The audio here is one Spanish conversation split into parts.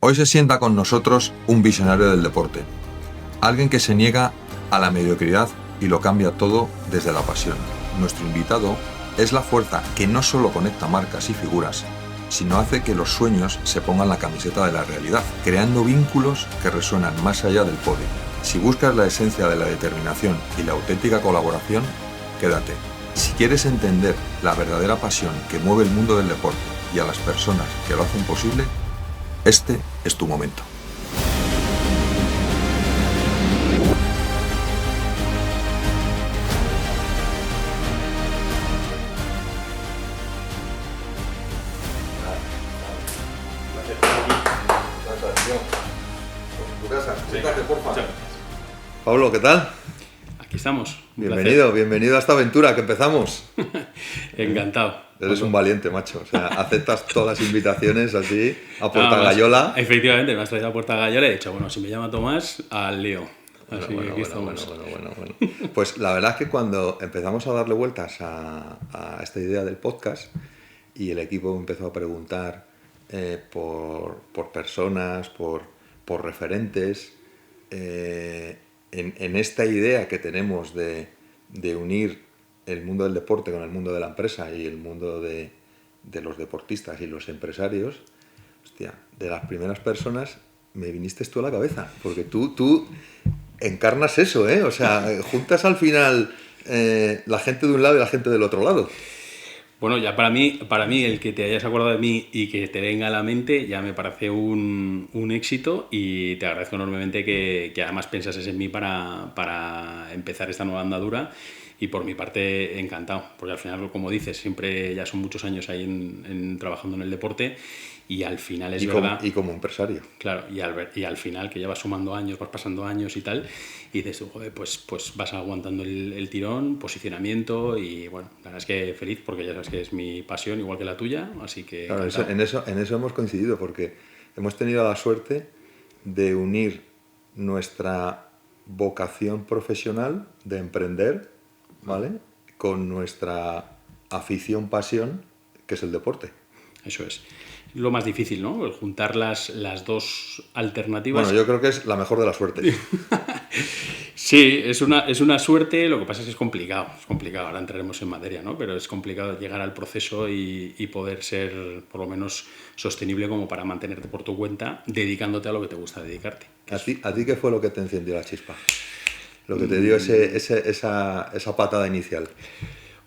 Hoy se sienta con nosotros un visionario del deporte, alguien que se niega a la mediocridad y lo cambia todo desde la pasión. Nuestro invitado es la fuerza que no solo conecta marcas y figuras, sino hace que los sueños se pongan la camiseta de la realidad, creando vínculos que resuenan más allá del podio. Si buscas la esencia de la determinación y la auténtica colaboración, quédate. Si quieres entender la verdadera pasión que mueve el mundo del deporte y a las personas que lo hacen posible, este es tu momento. Pablo, ¿qué tal? Aquí estamos. Bienvenido a esta aventura que empezamos. Encantado. Eres un valiente, macho. O sea, aceptas todas las invitaciones así, a puerta gallola. Efectivamente, me has traído a puerta gallola y he dicho, bueno, si me llama Tomás, al lío. Así Bueno. estamos. Pues la verdad es que cuando empezamos a darle vueltas a esta idea del podcast y el equipo empezó a preguntar por personas, por referentes, en esta idea que tenemos de unir el mundo del deporte con el mundo de la empresa y el mundo de los deportistas y los empresarios, hostia, de las primeras personas me viniste tú a la cabeza, porque tú encarnas eso, ¿eh? O sea, juntas al final la gente de un lado y la gente del otro lado. Bueno, ya para mí el que te hayas acordado de mí y que te venga a la mente ya me parece un éxito, y te agradezco enormemente que además pensases en mí para empezar esta nueva andadura. Y por mi parte, encantado, porque al final, como dices, siempre ya son muchos años ahí trabajando en el deporte, y al final es verdad... Y como empresario. Claro, y al final, que ya vas sumando años, vas pasando años y tal, y dices, joder, pues vas aguantando el tirón, posicionamiento, y bueno, la verdad es que feliz, porque ya sabes que es mi pasión, igual que la tuya, así que... Claro, en eso hemos coincidido, porque hemos tenido la suerte de unir nuestra vocación profesional de emprender, ¿vale?, con nuestra afición, pasión, que es el deporte. Eso es. Lo más difícil, ¿no? El juntar las dos alternativas. Bueno, yo creo que es la mejor de la suerte. Sí, es una suerte, lo que pasa es que es complicado, ahora entraremos en materia, ¿no? Pero es complicado llegar al proceso y poder ser por lo menos sostenible como para mantenerte por tu cuenta, dedicándote a lo que te gusta dedicarte. ¿A ti qué fue lo que te encendió la chispa? Lo que te dio esa patada inicial.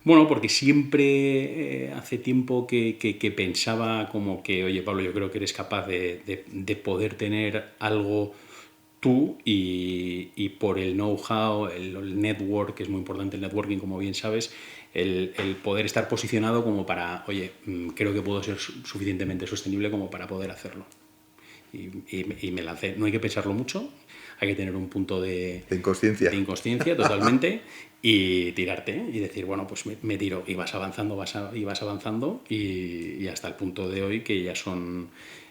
Bueno, porque siempre hace tiempo que pensaba como que, oye, Pablo, yo creo que eres capaz de poder tener algo tú, y por el know-how, el network, que es muy importante el networking, como bien sabes, el poder estar posicionado como para, oye, creo que puedo ser suficientemente sostenible como para poder hacerlo. Y me lancé. No hay que pensarlo mucho, hay que tener un punto de inconsciencia totalmente, y tirarte, y decir, bueno, pues me tiro, y vas avanzando, y hasta el punto de hoy, que ya son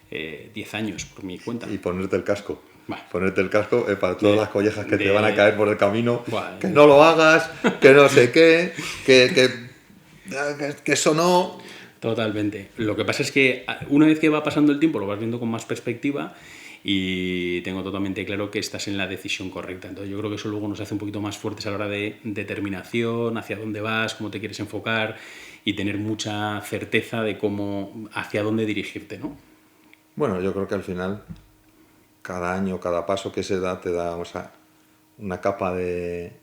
10 años por mi cuenta. Y ponerte el casco. Bueno, ponerte el casco para todas las collejas que te van a caer por el camino. Bueno, que no lo hagas, que no sé qué, que eso no... Totalmente. Lo que pasa es que una vez que va pasando el tiempo lo vas viendo con más perspectiva, y tengo totalmente claro que estás en la decisión correcta. Entonces yo creo que eso luego nos hace un poquito más fuertes a la hora de determinación, hacia dónde vas, cómo te quieres enfocar, y tener mucha certeza de hacia dónde dirigirte, ¿no? Bueno, yo creo que al final cada año, cada paso que se da te da una capa de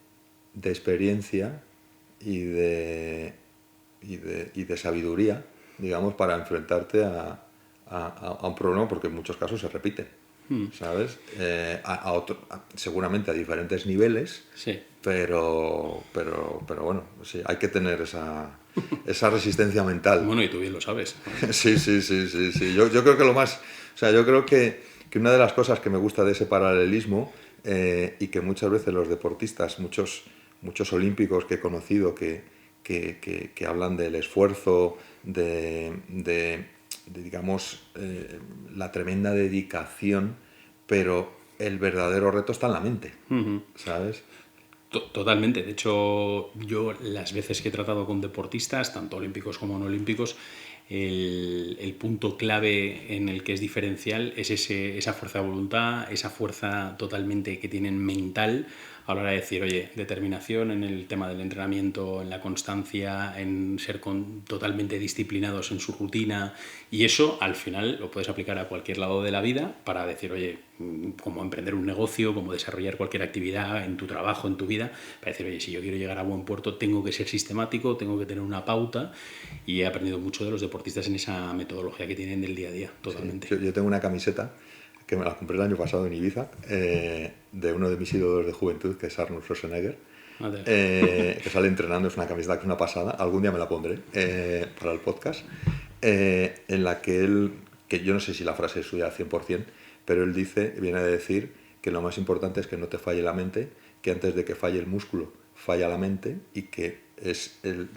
experiencia y de sabiduría, digamos, para enfrentarte a un problema, porque en muchos casos se repite, ¿sabes? Seguramente a diferentes niveles, sí. pero bueno, sí, hay que tener esa resistencia mental. Bueno, y tú bien lo sabes. Sí. Yo creo que yo creo que una de las cosas que me gusta de ese paralelismo, y que muchas veces los deportistas, muchos olímpicos que he conocido que hablan del esfuerzo, digamos, la tremenda dedicación, pero el verdadero reto está en la mente, ¿sabes? Totalmente. De hecho, yo las veces que he tratado con deportistas, tanto olímpicos como no olímpicos, el punto clave en el que es diferencial es esa fuerza de voluntad, esa fuerza totalmente que tienen mental a la hora de decir, oye, determinación en el tema del entrenamiento, en la constancia, en ser totalmente disciplinados en su rutina, y eso al final lo puedes aplicar a cualquier lado de la vida para decir, oye, como emprender un negocio, como desarrollar cualquier actividad en tu trabajo, en tu vida, para decir, oye, si yo quiero llegar a buen puerto tengo que ser sistemático, tengo que tener una pauta, y he aprendido mucho de los deportistas en esa metodología que tienen del día a día, totalmente. Sí, yo tengo una camiseta que me la compré el año pasado en Ibiza, de uno de mis ídolos de juventud, que es Arnold Schwarzenegger, que sale entrenando. Es una camiseta que es una pasada, algún día me la pondré para el podcast, en la que él, que yo no sé si la frase es suya al 100%, pero él viene a decir que lo más importante es que no te falle la mente, que antes de que falle el músculo, falla la mente, y que es el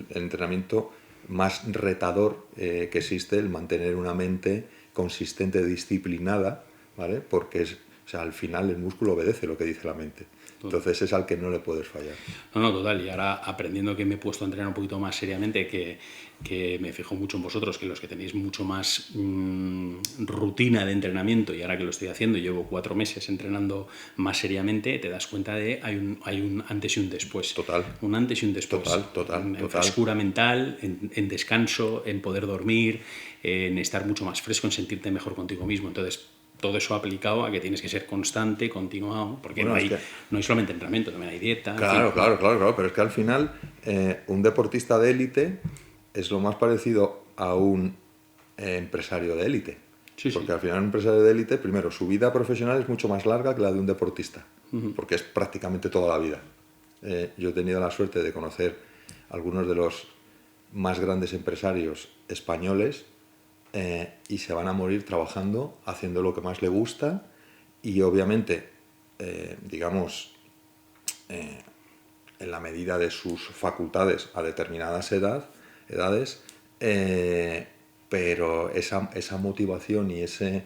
entrenamiento más retador que existe, el mantener una mente consistente, disciplinada, ¿vale? Porque al final el músculo obedece lo que dice la mente. Entonces es al que no le puedes fallar. No, total. Y ahora, aprendiendo que me he puesto a entrenar un poquito más seriamente, que me fijo mucho en vosotros, que los que tenéis mucho más rutina de entrenamiento, y ahora que lo estoy haciendo, llevo 4 meses entrenando más seriamente, te das cuenta de hay un antes y un después. Total. Un antes y un después. Total. En frescura mental, en descanso, en poder dormir, en estar mucho más fresco, en sentirte mejor contigo mismo. Entonces, todo eso aplicado a que tienes que ser constante, continuado, porque no hay solamente entrenamiento, también hay dieta. Claro, pero es que al final un deportista de élite es lo más parecido a un empresario de élite. Porque al final un empresario de élite, primero, su vida profesional es mucho más larga que la de un deportista, porque es prácticamente toda la vida. Yo he tenido la suerte de conocer algunos de los más grandes empresarios españoles, y se van a morir trabajando, haciendo lo que más le gusta, y obviamente, en la medida de sus facultades a determinadas edades, pero esa motivación y ese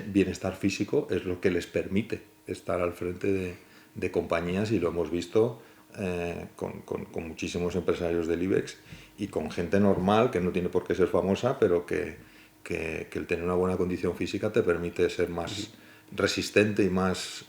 bienestar físico es lo que les permite estar al frente de compañías, y lo hemos visto con muchísimos empresarios del IBEX y con gente normal que no tiene por qué ser famosa, pero que el tener una buena condición física te permite ser más resistente y más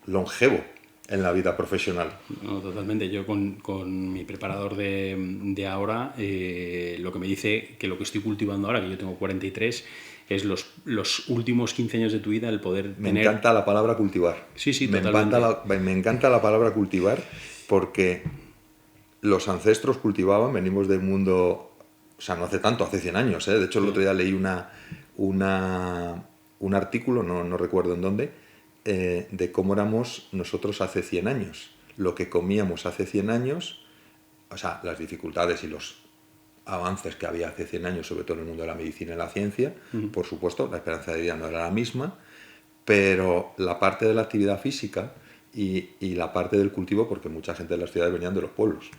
longevo en la vida profesional. No, totalmente. Yo con mi preparador de ahora, lo que me dice que lo que estoy cultivando ahora, que yo tengo 43, es los últimos 15 años de tu vida, el poder Me tener... encanta la palabra cultivar. Sí, totalmente. Me encanta la palabra cultivar, porque los ancestros cultivaban, venimos del mundo, o sea, no hace tanto, hace 100 años, de hecho el otro día leí un artículo, no recuerdo en dónde, de cómo éramos nosotros hace 100 años, lo que comíamos hace 100 años, o sea, las dificultades y los avances que había hace 100 años, sobre todo en el mundo de la medicina y la ciencia. Por supuesto, la esperanza de vida no era la misma, pero la parte de la actividad física y la parte del cultivo, porque mucha gente de las ciudades venían de los pueblos,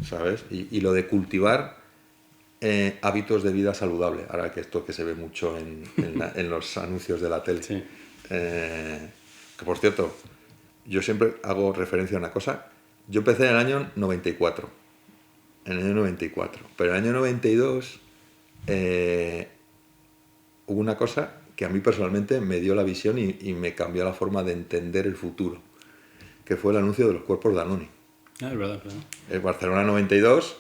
¿sabes? Y lo de cultivar hábitos de vida saludable, ahora que esto que se ve mucho en los anuncios de la tele. Sí. Que por cierto, yo siempre hago referencia a una cosa. Yo empecé en el año 94, pero en el año 92 hubo una cosa que a mí personalmente me dio la visión y me cambió la forma de entender el futuro, que fue el anuncio de los cuerpos Danone. Es verdad. En Barcelona 92,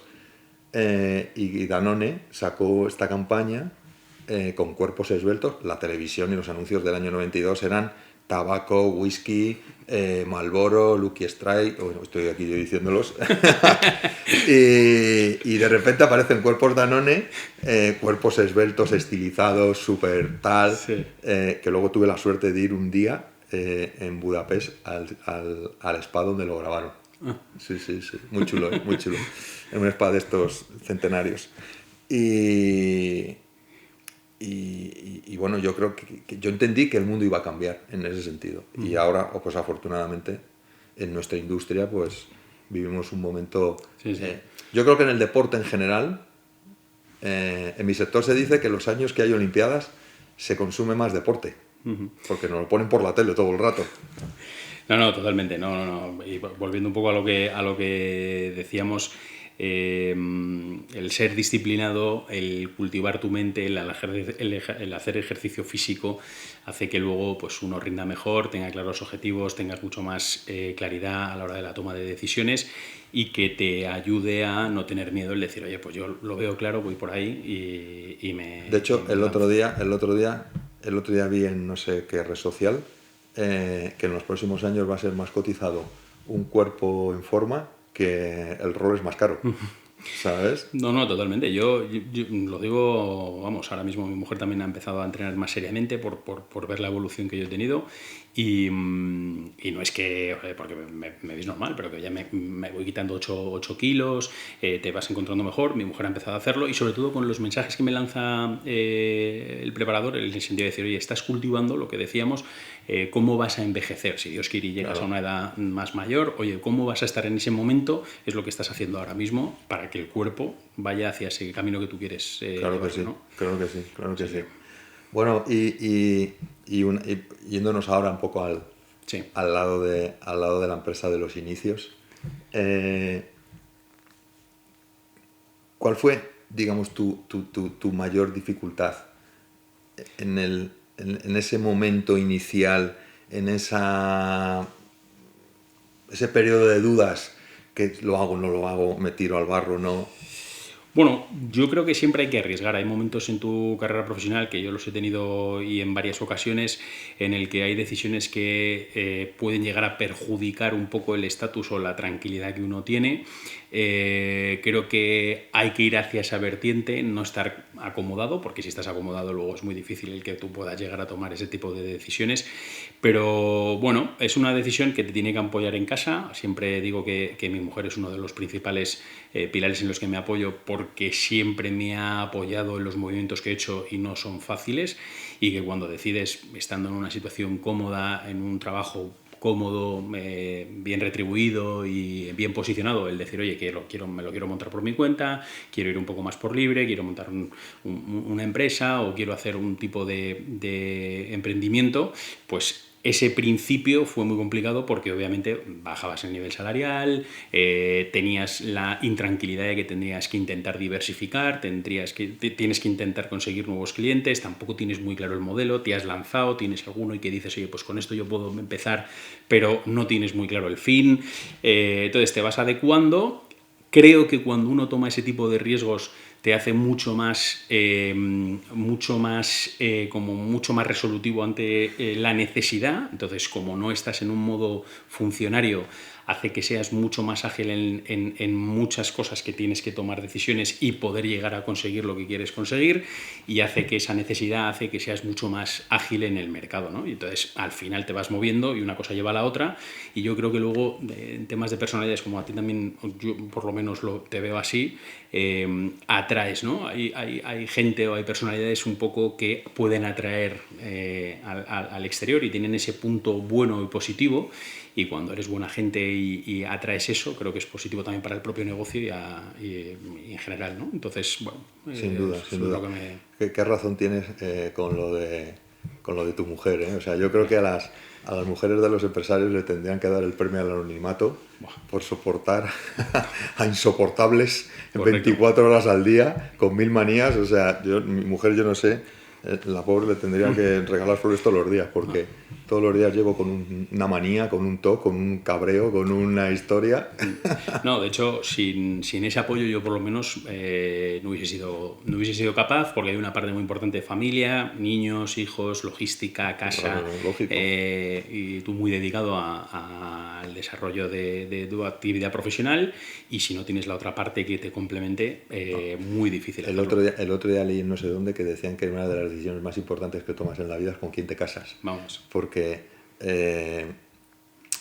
y Danone sacó esta campaña con cuerpos esbeltos. La televisión y los anuncios del año 92 eran tabaco, whisky, Marlboro, Lucky Strike, bueno, estoy aquí yo diciéndolos, y de repente aparecen cuerpos Danone, cuerpos esbeltos, estilizados, súper tal, Sí. Que luego tuve la suerte de ir un día en Budapest al spa donde lo grabaron. Sí, muy chulo, muy chulo, en un spa de estos centenarios. Y bueno, yo creo que yo entendí que el mundo iba a cambiar en ese sentido. Y ahora, pues afortunadamente, en nuestra industria, pues vivimos un momento... Sí. Yo creo que en el deporte en general, en mi sector se dice que los años que hay Olimpiadas se consume más deporte, porque nos lo ponen por la tele todo el rato. No, totalmente. No. Y volviendo un poco a lo que decíamos... el ser disciplinado, el cultivar tu mente, el hacer ejercicio físico, hace que luego pues, uno rinda mejor, tenga claros objetivos, tengas mucho más claridad a la hora de la toma de decisiones y que te ayude a no tener miedo el decir, oye, pues yo lo veo claro, voy por ahí y me... De hecho, me el lanzo. otro día vi en no sé qué red social que en los próximos años va a ser más cotizado un cuerpo en forma que el Rolex más caro, ¿sabes? No, no, totalmente. Yo lo digo, vamos, ahora mismo mi mujer también ha empezado a entrenar más seriamente por ver la evolución que yo he tenido y no es que, joder, porque me veis normal, pero que ya me voy quitando 8 kilos, te vas encontrando mejor, mi mujer ha empezado a hacerlo y sobre todo con los mensajes que me lanza el preparador, en el sentido de decir, oye, estás cultivando lo que decíamos, cómo vas a envejecer, si Dios quiere y llegas Claro. a una edad más mayor, oye, cómo vas a estar en ese momento, es lo que estás haciendo ahora mismo para que el cuerpo vaya hacia ese camino que tú quieres Claro que llevar, sí, ¿no? claro que sí, claro que Sí, sí. Bueno, y yéndonos ahora un poco sí. al lado de la empresa de los inicios, eh, ¿cuál fue, digamos, tu mayor dificultad en ese momento inicial, en ese periodo de dudas, que lo hago, no lo hago, me tiro al barro, no? Bueno, yo creo que siempre hay que arriesgar. Hay momentos en tu carrera profesional, que yo los he tenido y en varias ocasiones, en el que hay decisiones que pueden llegar a perjudicar un poco el estatus o la tranquilidad que uno tiene. Creo que hay que ir hacia esa vertiente, no estar acomodado, porque si estás acomodado luego es muy difícil el que tú puedas llegar a tomar ese tipo de decisiones. Pero bueno, es una decisión que te tiene que apoyar en casa. Siempre digo que mi mujer es uno de los principales pilares en los que me apoyo porque siempre me ha apoyado en los movimientos que he hecho y no son fáciles y que cuando decides, estando en una situación cómoda, en un trabajo cómodo, bien retribuido y bien posicionado, el decir, oye, me lo quiero montar por mi cuenta, quiero ir un poco más por libre, quiero montar una empresa o quiero hacer un tipo de emprendimiento, pues ese principio fue muy complicado porque obviamente bajabas el nivel salarial, tenías la intranquilidad de que tendrías que intentar diversificar, tienes que intentar conseguir nuevos clientes, tampoco tienes muy claro el modelo, te has lanzado, tienes alguno y que dices, oye, pues con esto yo puedo empezar, pero no tienes muy claro el fin, entonces te vas adecuando. Creo que cuando uno toma ese tipo de riesgos te hace mucho más resolutivo ante la necesidad. Entonces, como no estás en un modo funcionario, hace que seas mucho más ágil en muchas cosas que tienes que tomar decisiones y poder llegar a conseguir lo que quieres conseguir, y hace que esa necesidad hace que seas mucho más ágil en el mercado, ¿no? Y entonces al final te vas moviendo y una cosa lleva a la otra, y yo creo que luego en temas de personalidades, como a ti también, yo por lo menos te veo así, atraes, ¿no? Hay gente o hay personalidades un poco que pueden atraer al exterior y tienen ese punto bueno y positivo, y cuando eres buena gente y atraes eso, creo que es positivo también para el propio negocio y en general, ¿no? Entonces, bueno, Sin duda, eso sin es duda. lo que me... ¿Qué razón tienes con lo de tu mujer, ¿eh? O sea, yo creo que a las mujeres de los empresarios le tendrían que dar el premio al anonimato Buah, por soportar a insoportables correcto. 24 horas al día con 1000 manías. O sea, mi mujer, yo no sé, la pobre le tendría que regalar flores todos los días porque todos los días llego con una manía, con un toque, con un cabreo, con una historia. No, de hecho, sin ese apoyo yo por lo menos no hubiese sido capaz, porque hay una parte muy importante de familia, niños, hijos, logística, casa, Claro, lógico. y tú muy dedicado al desarrollo de tu actividad profesional, y si no tienes la otra parte que te complemente, muy difícil hacerlo. El otro día leí en no sé dónde que decían que una de las decisiones más importantes que tomas en la vida es con quién te casas. Vamos. Porque,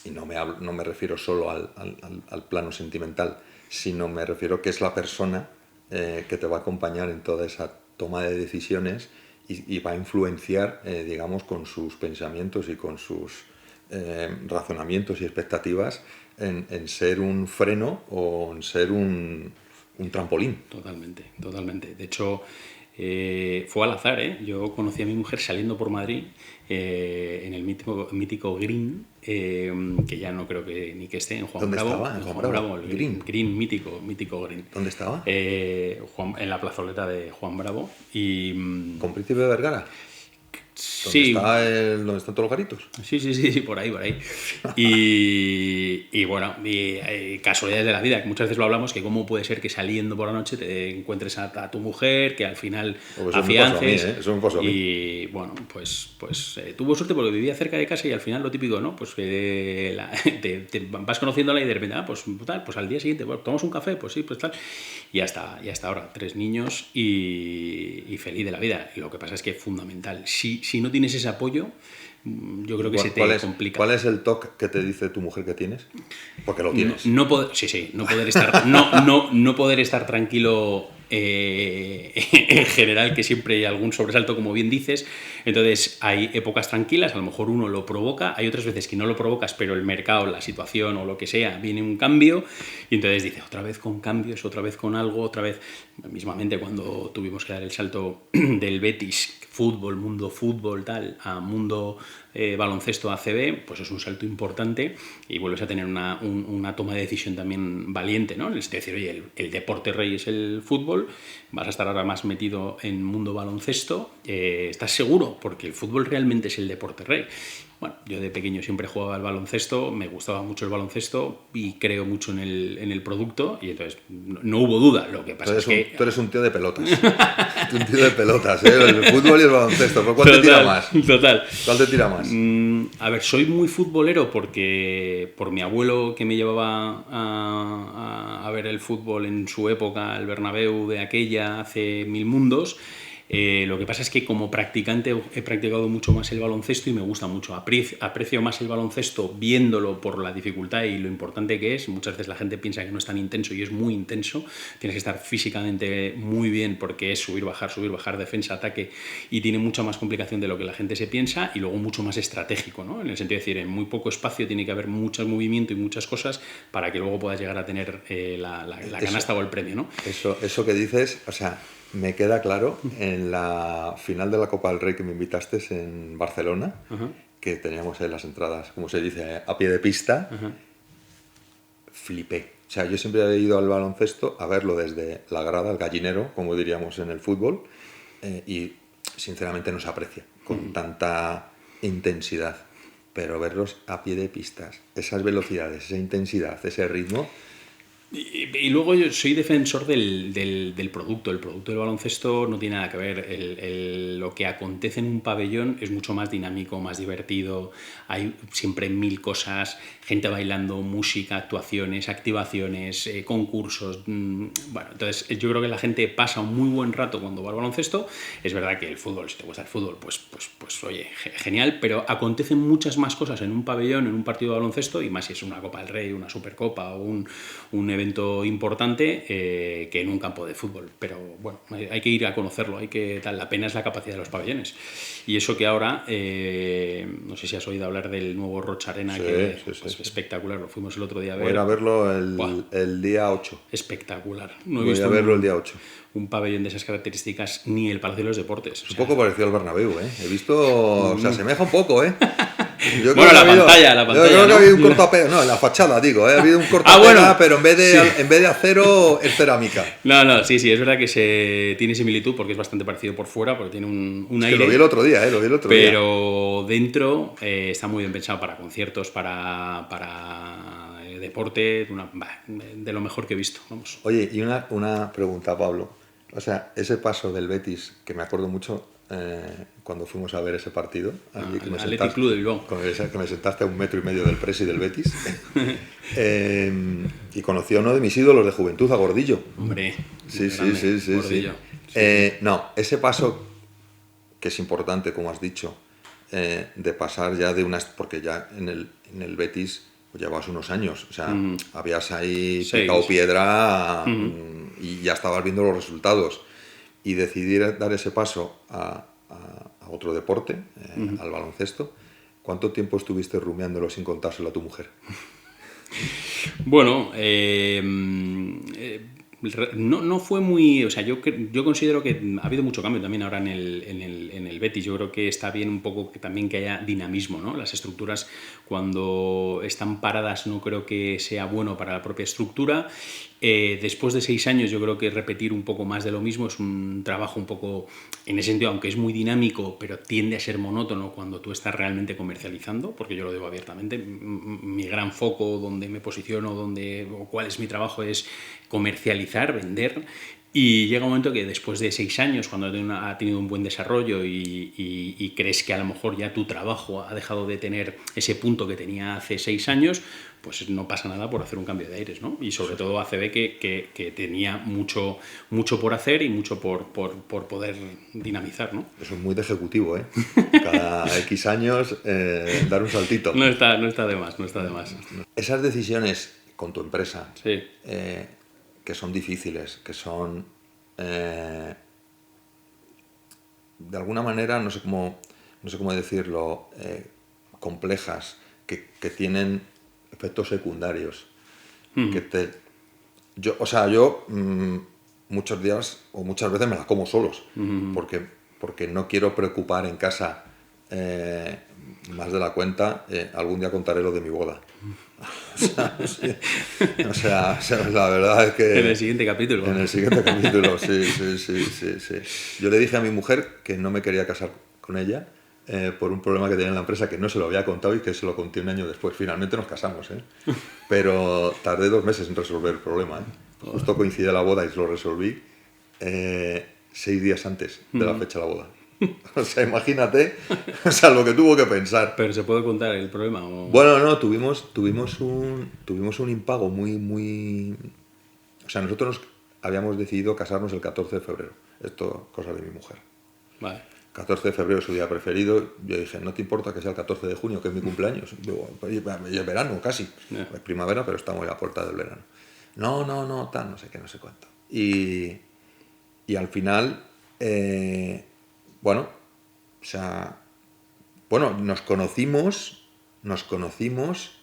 y no me refiero solo al plano sentimental, sino me refiero que es la persona que te va a acompañar en toda esa toma de decisiones y va a influenciar, digamos, con sus pensamientos y con sus razonamientos y expectativas en ser un freno o en ser un trampolín. Totalmente, totalmente. De hecho, Fue al azar, ¿eh? Yo conocí a mi mujer saliendo por Madrid en el mítico Green, que ya no creo que ni que esté en Juan ¿Dónde Bravo. estaba? En Juan Bravo. El Green. Green, mítico Green. ¿Dónde estaba? En la plazoleta de Juan Bravo. Y, ¿Con Príncipe de Vergara? sí. ¿Dónde están todos los garitos? Sí, por ahí. Y bueno, casualidades de la vida, que muchas veces lo hablamos, que cómo puede ser que saliendo por la noche te encuentres a tu mujer, que al final afiances. Eso me pasó a mí. Y bueno, pues tuvo suerte porque vivía cerca de casa y al final lo típico, ¿no? Pues te vas conociéndola y de repente, pues tal, pues al día siguiente, bueno, ¿tomamos un café? Pues sí, pues tal. Y hasta ahora, 3 niños y feliz de la vida. Lo que pasa es que es fundamental. Si no tienes ese apoyo, yo creo que se te complica. ¿Cuál es el toque que te dice tu mujer que tienes? Porque lo tienes. No poder estar, no poder estar tranquilo en general, que siempre hay algún sobresalto, como bien dices. Entonces hay épocas tranquilas, a lo mejor uno lo provoca, hay otras veces que no lo provocas, pero el mercado, la situación o lo que sea, viene un cambio y entonces dice, otra vez con cambios, otra vez con algo, otra vez. Mismamente cuando tuvimos que dar el salto del Betis, mundo fútbol, tal, a mundo baloncesto ACB, pues es un salto importante y vuelves a tener una toma de decisión también valiente, ¿no? Es decir, oye, el deporte rey es el fútbol, vas a estar ahora más metido en mundo baloncesto, ¿estás seguro? Porque el fútbol realmente es el deporte rey. Bueno, yo de pequeño siempre jugaba al baloncesto, me gustaba mucho el baloncesto y creo mucho en el producto y entonces no hubo duda. Lo que pasa es que... Tú eres un tío de pelotas. Un tío de pelotas, ¿eh? El fútbol y el baloncesto. ¿Cuál te tira más? Total. ¿Cuál te tira más? A ver, soy muy futbolero porque por mi abuelo que me llevaba a ver el fútbol en su época, el Bernabéu de aquella, hace 1000 mundos. Lo que pasa es que como practicante he practicado mucho más el baloncesto y me gusta mucho. Aprecio más el baloncesto viéndolo por la dificultad y lo importante que es. Muchas veces la gente piensa que no es tan intenso y es muy intenso. Tienes que estar físicamente muy bien porque es subir, bajar, defensa, ataque y tiene mucha más complicación de lo que la gente se piensa y luego mucho más estratégico, ¿no? En el sentido de decir, en muy poco espacio tiene que haber mucho movimiento y muchas cosas para que luego puedas llegar a tener la canasta o el premio, ¿no? Eso que dices, o sea... Me queda claro, en la final de la Copa del Rey que me invitaste en Barcelona, que teníamos las entradas, como se dice, a pie de pista, flipé. O sea, yo siempre había ido al baloncesto a verlo desde la grada, el gallinero, como diríamos en el fútbol, y sinceramente no se aprecia con tanta intensidad. Pero verlos a pie de pistas, esas velocidades, esa intensidad, ese ritmo... Y luego yo soy defensor del producto. El producto del baloncesto no tiene nada que ver. Lo que acontece en un pabellón es mucho más dinámico, más divertido. Hay siempre 1000 cosas, gente bailando, música, actuaciones, activaciones, concursos. Bueno, entonces yo creo que la gente pasa un muy buen rato cuando va al baloncesto. Es verdad que el fútbol, si te gusta el fútbol, pues oye, genial, pero acontecen muchas más cosas en un pabellón, en un partido de baloncesto, y más si es una Copa del Rey, una Supercopa o un evento importante que en un campo de fútbol. Pero bueno, hay que ir a conocerlo, la pena es la capacidad de los pabellones. Y eso que ahora, no sé si has oído hablar del nuevo Rocha Arena, sí, es espectacular, lo fuimos el otro día a ver. Voy a ir a verlo el día 8. Espectacular. No he visto verlo el día 8. Un pabellón de esas características ni el Palacio de los Deportes. Es un poco parecido al Bernabéu, ¿eh? He visto... Se asemeja un poco, ¿eh? Bueno, la pantalla. Yo creo que ha habido un cortapega, no, en la fachada, digo, ha habido un cortapega, pero en vez de acero es cerámica. No, sí, es verdad que tiene similitud porque es bastante parecido por fuera, porque tiene un aire. Que lo vi el otro día, pero dentro está muy bien pensado para conciertos, para deporte, de lo mejor que he visto, vamos. Oye, y una pregunta, Pablo. O sea, ese paso del Betis, que me acuerdo mucho cuando fuimos a ver ese partido, allí que Athletic Club de Bilbao, que me sentaste a 1,5 metros del presi del Betis, y conocí a uno de mis ídolos de juventud, a Gordillo. Hombre, sí. Gordillo. No, ese paso que es importante, como has dicho, de pasar ya de unas, porque ya en el Betis pues llevabas unos años, o sea, habías ahí picado piedra y ya estabas viendo los resultados, y decidir dar ese paso a otro deporte, al baloncesto. ¿Cuánto tiempo estuviste rumiándolo sin contárselo a tu mujer? Bueno, No fue muy... O sea, yo considero que ha habido mucho cambio también ahora en el Betis. Yo creo que está bien un poco también que haya dinamismo, ¿no? Las estructuras, cuando están paradas, no creo que sea bueno para la propia estructura. Después de 6 años, yo creo que repetir un poco más de lo mismo es un trabajo un poco, en ese sentido, aunque es muy dinámico, pero tiende a ser monótono cuando tú estás realmente comercializando, porque yo lo digo abiertamente. Mi gran foco, donde me posiciono, o cuál es mi trabajo, es comercializar, vender, y llega un momento que después de 6 años, cuando ha tenido un buen desarrollo y crees que a lo mejor ya tu trabajo ha dejado de tener ese punto que tenía hace 6 años, pues no pasa nada por hacer un cambio de aires, ¿no? Y sobre todo ACB que tenía mucho por hacer y mucho por poder dinamizar, ¿no? Eso es muy de ejecutivo, ¿eh? Cada X años dar un saltito. No está de más. Esas decisiones con tu empresa, sí. Que son difíciles, que son de alguna manera, no sé cómo decirlo, complejas, que tienen efectos secundarios. Yo muchos días o muchas veces me las como solos, porque no quiero preocupar en casa más de la cuenta. Algún día contaré lo de mi boda. O sea, la verdad es que... En el siguiente capítulo. En el siguiente capítulo, sí. Yo le dije a mi mujer que no me quería casar con ella por un problema que tenía en la empresa, que no se lo había contado y que se lo conté un año después. Finalmente nos casamos, pero tardé 2 meses en resolver el problema. Justo coincide la boda y lo resolví 6 días antes de la fecha de la boda. O sea, imagínate, lo que tuvo que pensar. ¿Pero se puede contar el problema? ¿O? Bueno, no, tuvimos un impago muy... O sea, nosotros habíamos decidido casarnos el 14 de febrero. Esto, cosa de mi mujer. Vale. 14 de febrero es su día preferido. Yo dije, ¿no te importa que sea el 14 de junio, que es mi cumpleaños? Digo, es verano casi. Yeah. Es primavera, pero estamos a la puerta del verano. No, tal, no sé qué, no sé cuánto. Y al final... nos conocimos,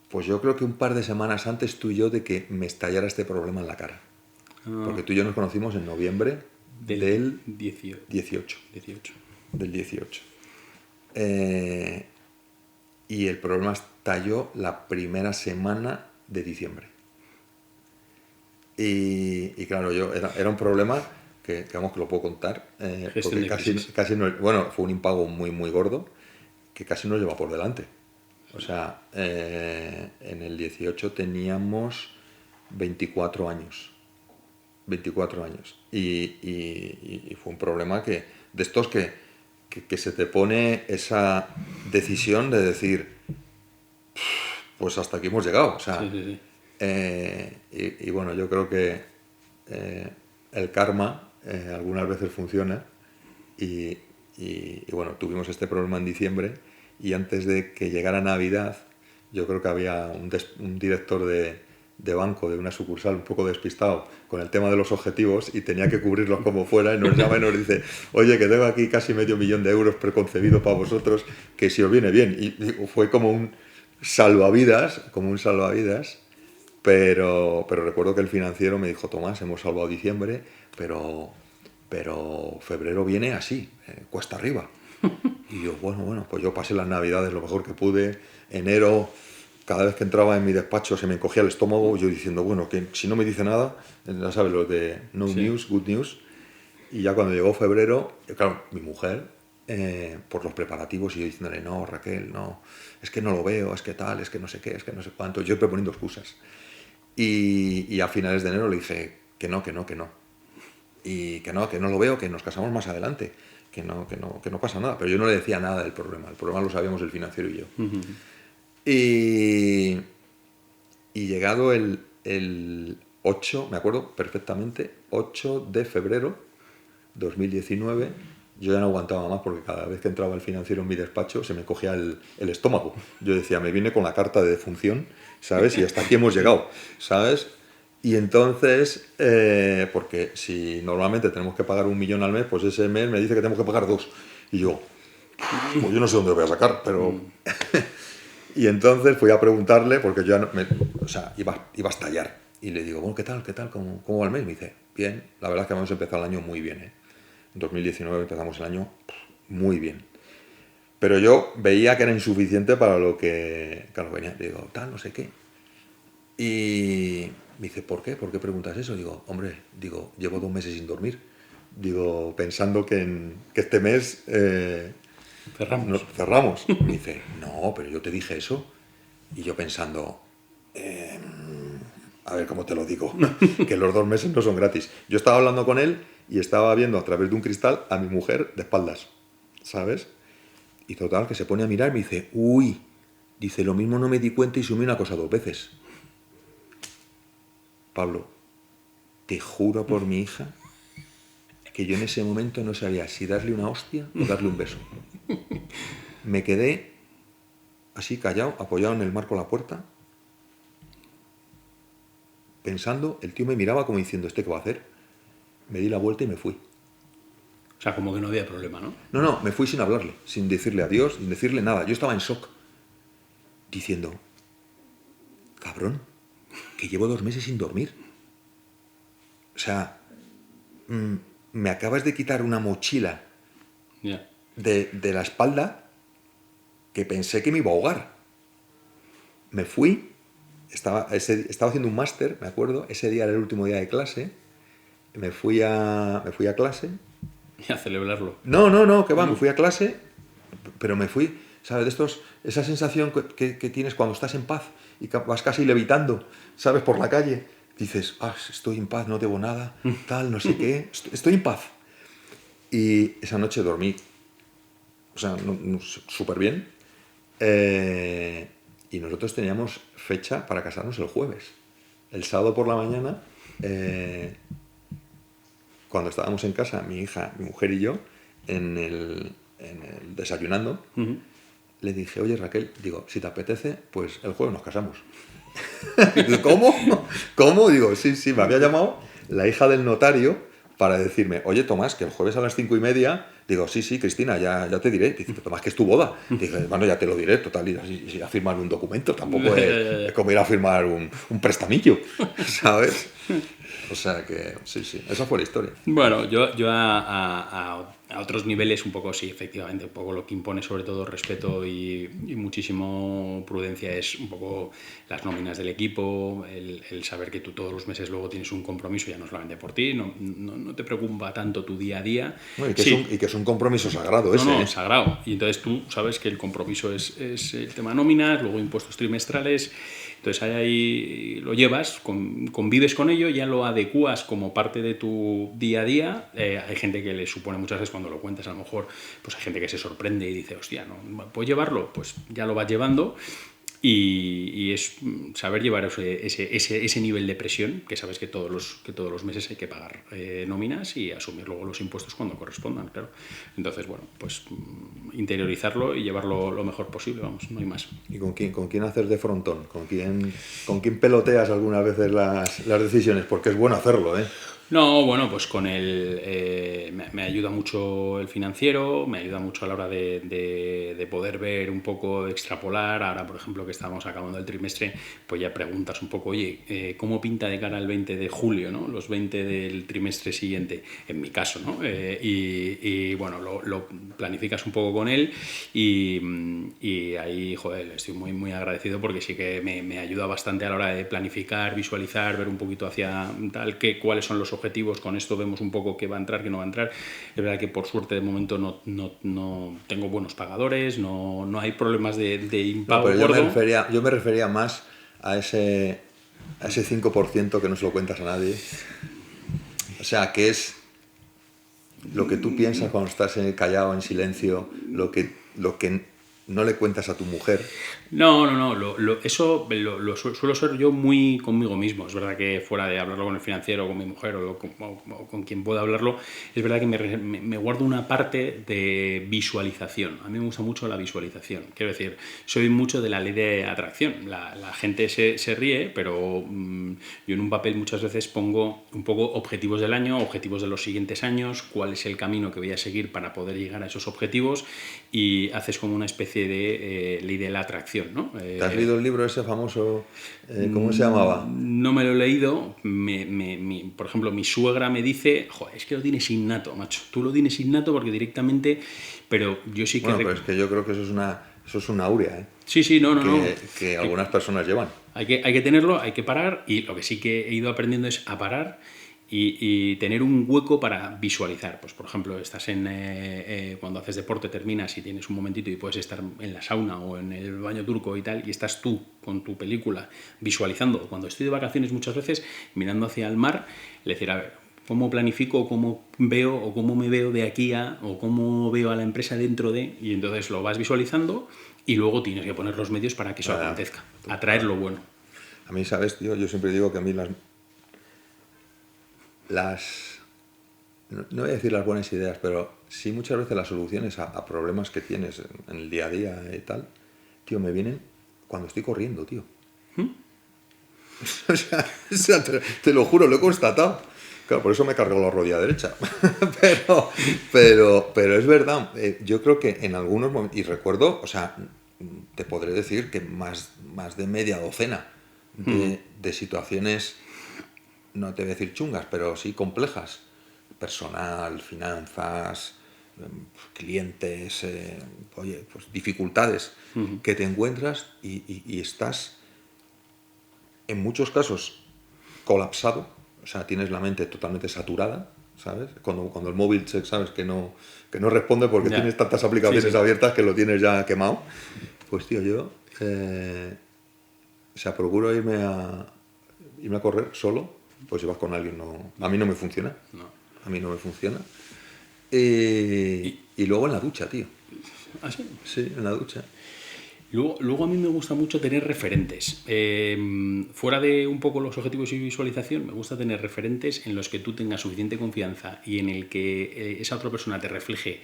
pues yo creo que un par de semanas antes tú y yo de que me estallara este problema en la cara. Porque tú y yo nos conocimos en noviembre del 18. Del 18. Y el problema estalló la primera semana de diciembre. Y claro, era un problema... que lo puedo contar, porque casi no, fue un impago muy gordo que casi nos lleva por delante. O sea, en el 18 teníamos 24 años y fue un problema de estos que se te pone esa decisión de decir, pues hasta aquí hemos llegado. O sea, sí. Y bueno, yo creo que el karma algunas veces funciona y bueno, tuvimos este problema en diciembre y antes de que llegara Navidad yo creo que había un director de banco de una sucursal un poco despistado con el tema de los objetivos y tenía que cubrirlos como fuera y nos llama y nos dice, oye, que tengo aquí casi $500,000 preconcebido para vosotros, que si os viene bien. Y fue como un salvavidas, pero recuerdo que el financiero me dijo, Tomás, hemos salvado diciembre, pero febrero viene así, cuesta arriba. Y yo, bueno, pues yo pasé las navidades lo mejor que pude. Enero, cada vez que entraba en mi despacho se me encogía el estómago, yo diciendo, bueno, que si no me dice nada, ya sabes, los de no news, good news. Y ya cuando llegó febrero, claro, mi mujer, por los preparativos, y yo diciéndole, no, Raquel, no, es que no lo veo, es que tal, es que no sé qué, es que no sé cuánto, yo proponiendo excusas. Y a finales de enero le dije que no. Y que no lo veo, que nos casamos más adelante, que no pasa nada. Pero yo no le decía nada del problema. El problema lo sabíamos el financiero y yo. Uh-huh. Y llegado el 8, me acuerdo perfectamente, 8 de febrero 2019, yo ya no aguantaba más porque cada vez que entraba el financiero en mi despacho se me cogía el estómago. Yo decía, me viene con la carta de defunción, ¿sabes? Y hasta aquí hemos llegado, ¿sabes? Y entonces, porque si normalmente tenemos que pagar 1 millón al mes, pues ese mes me dice que tenemos que pagar 2. Y yo, pues yo no sé dónde lo voy a sacar, pero... Y entonces fui a preguntarle, porque yo iba a estallar. Y le digo, bueno, ¿qué tal? ¿Cómo va el mes? Me dice, bien, la verdad es que hemos empezado el año muy bien, ¿eh? En 2019 empezamos el año muy bien. Pero yo veía que era insuficiente para lo que venía. Le digo, tal, no sé qué. Y me dice, ¿por qué? ¿Por qué preguntas eso? Digo, hombre, llevo 2 meses sin dormir. Digo, pensando que este mes cerramos. Me dice, no, pero yo te dije eso. Y yo pensando, a ver cómo te lo digo, que los 2 meses no son gratis. Yo estaba hablando con él y estaba viendo a través de un cristal a mi mujer de espaldas, ¿sabes? Y total, que se pone a mirar y me dice, uy, dice, lo mismo no me di cuenta y sumí una cosa 2 veces. Pablo, te juro por mi hija que yo en ese momento no sabía si darle una hostia o darle un beso. Me quedé así callado, apoyado en el marco de la puerta, pensando, el tío me miraba como diciendo, ¿este qué va a hacer? Me di la vuelta y me fui. O sea, como que no había problema, ¿no? No, me fui sin hablarle, sin decirle adiós, sin decirle nada. Yo estaba en shock, diciendo, cabrón, que llevo 2 meses sin dormir. O sea, me acabas de quitar una mochila Ya. de la espalda que pensé que me iba a ahogar. Me fui, estaba haciendo un máster, me acuerdo, ese día era el último día de clase, me fui a clase. Y a celebrarlo. No, que va, me fui a clase, pero me fui, ¿sabes? Esa sensación que tienes cuando estás en paz y que vas casi levitando, ¿sabes? Por la calle, dices, estoy en paz, no debo nada, tal, no sé qué, estoy en paz. Y esa noche dormí, o sea, súper bien. Y nosotros teníamos fecha para casarnos el jueves. El sábado por la mañana, cuando estábamos en casa, mi hija, mi mujer y yo, en el desayunando, le dije, oye Raquel, digo, si te apetece, pues el jueves nos casamos. ¿Cómo? Digo, sí, me había llamado la hija del notario para decirme, oye Tomás, que el jueves a las 5:30, digo, sí, Cristina, ya te diré. Dice, Tomás, que es tu boda. Dije, bueno, ya te lo diré, total, ir a firmar un documento, tampoco es como ir a firmar un prestamillo, ¿sabes? O sea que, sí, esa fue la historia. Bueno, yo a otros niveles un poco sí, efectivamente, un poco lo que impone sobre todo respeto y muchísimo prudencia es un poco las nóminas del equipo, el saber que tú todos los meses luego tienes un compromiso, ya no solamente por ti, no te preocupa tanto tu día a día. No, y que es un compromiso sagrado ese. No, sagrado. Y entonces tú sabes que el compromiso es el tema nóminas, luego impuestos trimestrales. Entonces ahí lo llevas, convives con ello, ya lo adecuas como parte de tu día a día. Hay gente que le supone muchas veces cuando lo cuentas, a lo mejor pues hay gente que se sorprende y dice, hostia, ¿no puedo llevarlo? Pues ya lo vas llevando. Y es saber llevar ese nivel de presión, que sabes que todos los meses hay que pagar nóminas y asumir luego los impuestos cuando correspondan, claro. Entonces, bueno, pues interiorizarlo y llevarlo lo mejor posible, vamos, no hay más. ¿Y con quién haces de frontón? ¿Con quién peloteas algunas veces las decisiones? Porque es bueno hacerlo, ¿eh? No, bueno, pues con él me ayuda mucho el financiero, me ayuda mucho a la hora de poder ver un poco, extrapolar. Ahora, por ejemplo, que estamos acabando el trimestre, pues ya preguntas un poco, oye, ¿cómo pinta de cara al 20 de julio, ¿no? Los 20 del trimestre siguiente, en mi caso, ¿no? Y bueno, lo planificas un poco con él y ahí, joder, estoy muy, muy agradecido porque sí que me ayuda bastante a la hora de planificar, visualizar, ver un poquito hacia tal, cuáles son los objetivos, con esto vemos un poco qué va a entrar, qué no va a entrar. Es verdad que por suerte de momento no tengo buenos pagadores, no hay problemas de impago. No, pero yo me refería más a ese 5% que no se lo cuentas a nadie. O sea, que es lo que tú piensas cuando estás callado, en silencio, lo que no le cuentas a tu mujer. No, eso lo suelo ser yo muy conmigo mismo. Es verdad que fuera de hablarlo con el financiero, con mi mujer o con quien pueda hablarlo, es verdad que me guardo una parte de visualización. A mí me gusta mucho la visualización. Quiero decir, soy mucho de la ley de atracción. La gente se ríe, pero yo en un papel muchas veces pongo un poco objetivos del año, objetivos de los siguientes años, cuál es el camino que voy a seguir para poder llegar a esos objetivos y haces como una especie especie de ley de la atracción, ¿no? ¿Te has leído el libro ese famoso? ¿Cómo se llamaba? No me lo he leído. Por ejemplo, mi suegra me dice, joder, es que lo tienes innato, macho. Tú lo tienes innato porque directamente... Pero yo sí que... Bueno, pero es que yo creo que eso es una aurea, ¿eh? Sí, no. Que algunas personas llevan. Hay que tenerlo, hay que parar, y lo que sí que he ido aprendiendo es a parar y tener un hueco para visualizar. Pues, por ejemplo, estás cuando haces deporte, terminas y tienes un momentito y puedes estar en la sauna o en el baño turco y tal, y estás tú con tu película visualizando. Cuando estoy de vacaciones muchas veces, mirando hacia el mar, le decir, a ver, ¿cómo planifico, o cómo veo, o cómo me veo de aquí a, o cómo veo a la empresa dentro de? Y entonces lo vas visualizando y luego tienes que poner los medios para que eso acontezca, atraer lo bueno. A mí, ¿sabes, tío? Yo siempre digo que a mí no voy a decir las buenas ideas, pero sí muchas veces las soluciones a problemas que tienes en el día a día y tal, tío, me vienen cuando estoy corriendo, tío. O sea, te lo juro, lo he constatado. Claro, por eso me he cargado la rodilla derecha. pero es verdad. Yo creo que en algunos momentos, y recuerdo, o sea, te podré decir que más de media docena de situaciones, no te voy a decir chungas, pero sí complejas, personal, finanzas, clientes, oye, pues dificultades que te encuentras y estás en muchos casos colapsado, o sea, tienes la mente totalmente saturada, ¿sabes? Cuando el móvil, sabes que no responde porque tienes tantas aplicaciones abiertas que lo tienes ya quemado. Pues tío, yo o sea, procuro irme a correr solo. Pues si vas con alguien, a mí no me funciona. A mí no me funciona. Y luego en la ducha, tío. ¿Ah, sí? Sí, en la ducha. Luego a mí me gusta mucho tener referentes. Fuera de un poco los objetivos y visualización, me gusta tener referentes en los que tú tengas suficiente confianza y en el que esa otra persona te refleje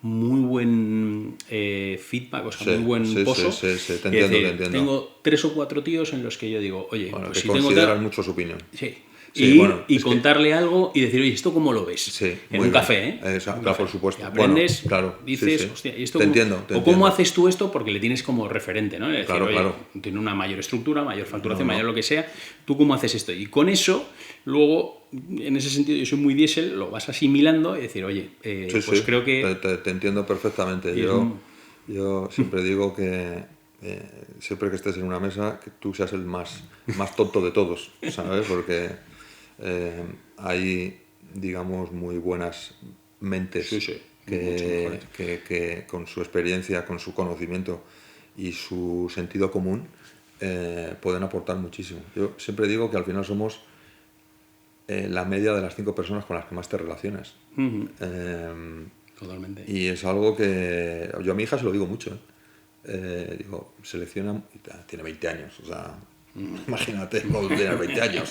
muy buen feedback, o sea, muy buen pozo. Sí, te entiendo. Tengo 3 o 4 tíos en los que yo digo, oye, bueno, pues que si consideran tengo mucho su opinión. Sí. Sí, y contarle algo y decir, oye, ¿esto cómo lo ves? Sí, en un café, ¿eh? Claro, por supuesto. Y aprendes, bueno, claro, dices, hostia, ¿y esto te cómo, entiendo. o cómo haces tú esto? Porque le tienes como referente, ¿no? Es decir, Claro. tiene una mayor estructura, mayor facturación, mayor lo que sea. ¿Tú cómo haces esto? Y con eso, luego, en ese sentido, yo soy muy diésel, lo vas asimilando y decir, oye, pues creo que... Te entiendo perfectamente. Yo siempre digo que siempre que estés en una mesa, que tú seas el más tonto de todos, ¿sabes? Porque hay, digamos, muy buenas mentes que con su experiencia, con su conocimiento y su sentido común pueden aportar muchísimo. Yo siempre digo que al final somos la media de las 5 personas con las que más te relacionas. Totalmente. Y es algo que yo a mi hija se lo digo mucho. Digo, selecciona, tiene 20 años, o sea, imagínate cuando tienes 20 años,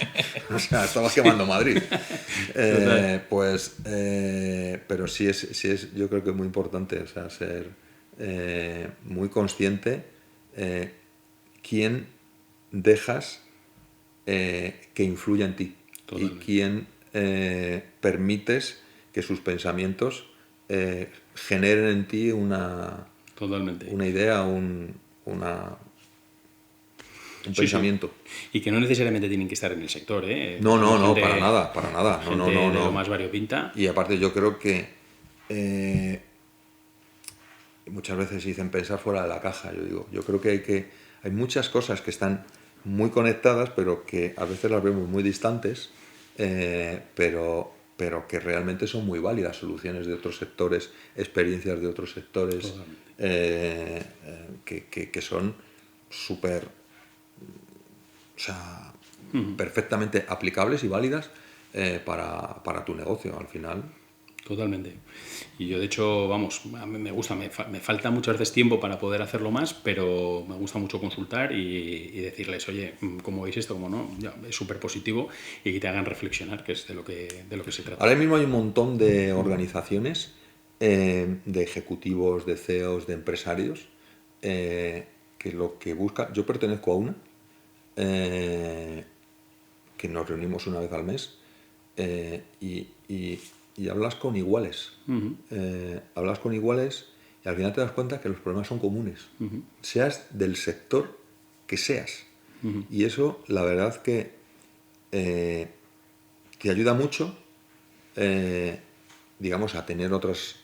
o sea, estabas quemando Madrid. Pero sí es, yo creo que es muy importante, o sea, ser muy consciente quién dejas que influya en ti. Totalmente. Y quién permites que sus pensamientos generen en ti una idea, un pensamiento. Y que no necesariamente tienen que estar en el sector, ¿eh? No, para nada. No. De lo más variopinta. Y aparte yo creo que muchas veces dicen pensar fuera de la caja. Yo creo que hay muchas cosas que están muy conectadas, pero que a veces las vemos muy distantes, pero que realmente son muy válidas, soluciones de otros sectores, experiencias de otros sectores, que son súper, o sea, perfectamente aplicables y válidas para tu negocio al final. Totalmente. Y yo, de hecho, vamos, a mí me gusta, me falta muchas veces tiempo para poder hacerlo más, pero me gusta mucho consultar y decirles, oye, ¿cómo veis esto? ¿Cómo no? Ya, es súper positivo y que te hagan reflexionar, que es de lo que se trata. Ahora mismo hay un montón de organizaciones, de ejecutivos, de CEOs, de empresarios, que lo que busca, yo pertenezco a una, que nos reunimos una vez al mes, y hablas con iguales. Hablas con iguales y Y al final te das cuenta que los problemas son comunes, seas del sector que seas. Y eso, la verdad que ayuda mucho, digamos, a tener otras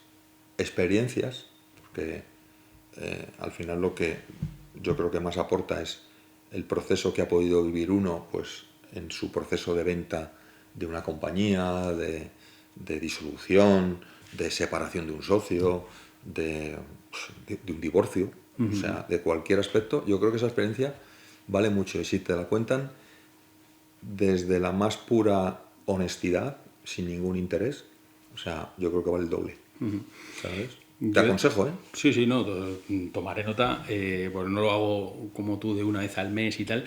experiencias, porque al final lo que yo creo que más aporta es el proceso que ha podido vivir uno, pues en su proceso de venta de una compañía, de disolución, de separación de un socio, de un divorcio, o sea, de cualquier aspecto. Yo creo que esa experiencia vale mucho, y si te la cuentan desde la más pura honestidad, sin ningún interés, o sea, yo creo que vale el doble, ¿sabes? Te aconsejo, ¿eh? Sí, sí, no, tomaré nota, bueno, no lo hago como tú de una vez al mes y tal,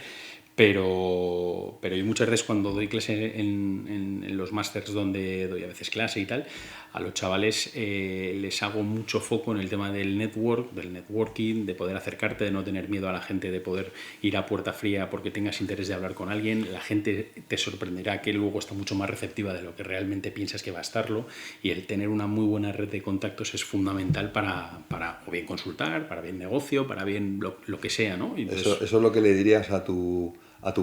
pero yo muchas veces cuando doy clase en los másters donde doy a veces clase y tal, a los chavales les hago mucho foco en el tema del networking, de poder acercarte, de no tener miedo a la gente, de poder ir a puerta fría porque tengas interés de hablar con alguien. La gente te sorprenderá que luego está mucho más receptiva de lo que realmente piensas que va a estarlo, y el tener una muy buena red de contactos es fundamental para o bien consultar, para bien negocio, para bien lo que sea, ¿no? Entonces, eso es lo que le dirías a tu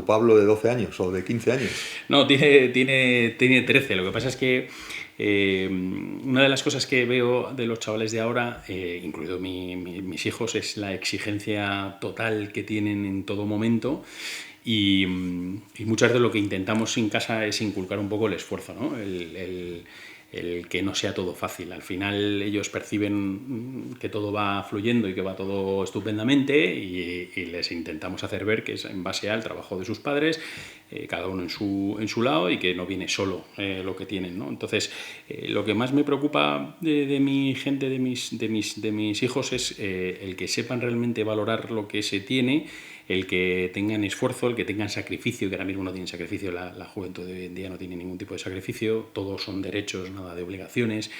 Pablo de 12 años o de 15 años. No, tiene 13. Lo que pasa es que una de las cosas que veo de los chavales de ahora, incluido mis hijos, es la exigencia total que tienen en todo momento. Y muchas veces lo que intentamos en casa es inculcar un poco el esfuerzo, ¿no? El que no sea todo fácil. Al final ellos perciben que todo va fluyendo y que va todo estupendamente, y les intentamos hacer ver que es en base al trabajo de sus padres, cada uno en su lado, y que no viene solo lo que tienen, ¿no? Entonces, lo que más me preocupa de mi gente, de mis hijos, es el que sepan realmente valorar lo que se tiene, el que tengan esfuerzo, el que tengan sacrificio, que ahora mismo no tienen sacrificio, la juventud de hoy en día no tiene ningún tipo de sacrificio, todos son derechos, nada de obligaciones,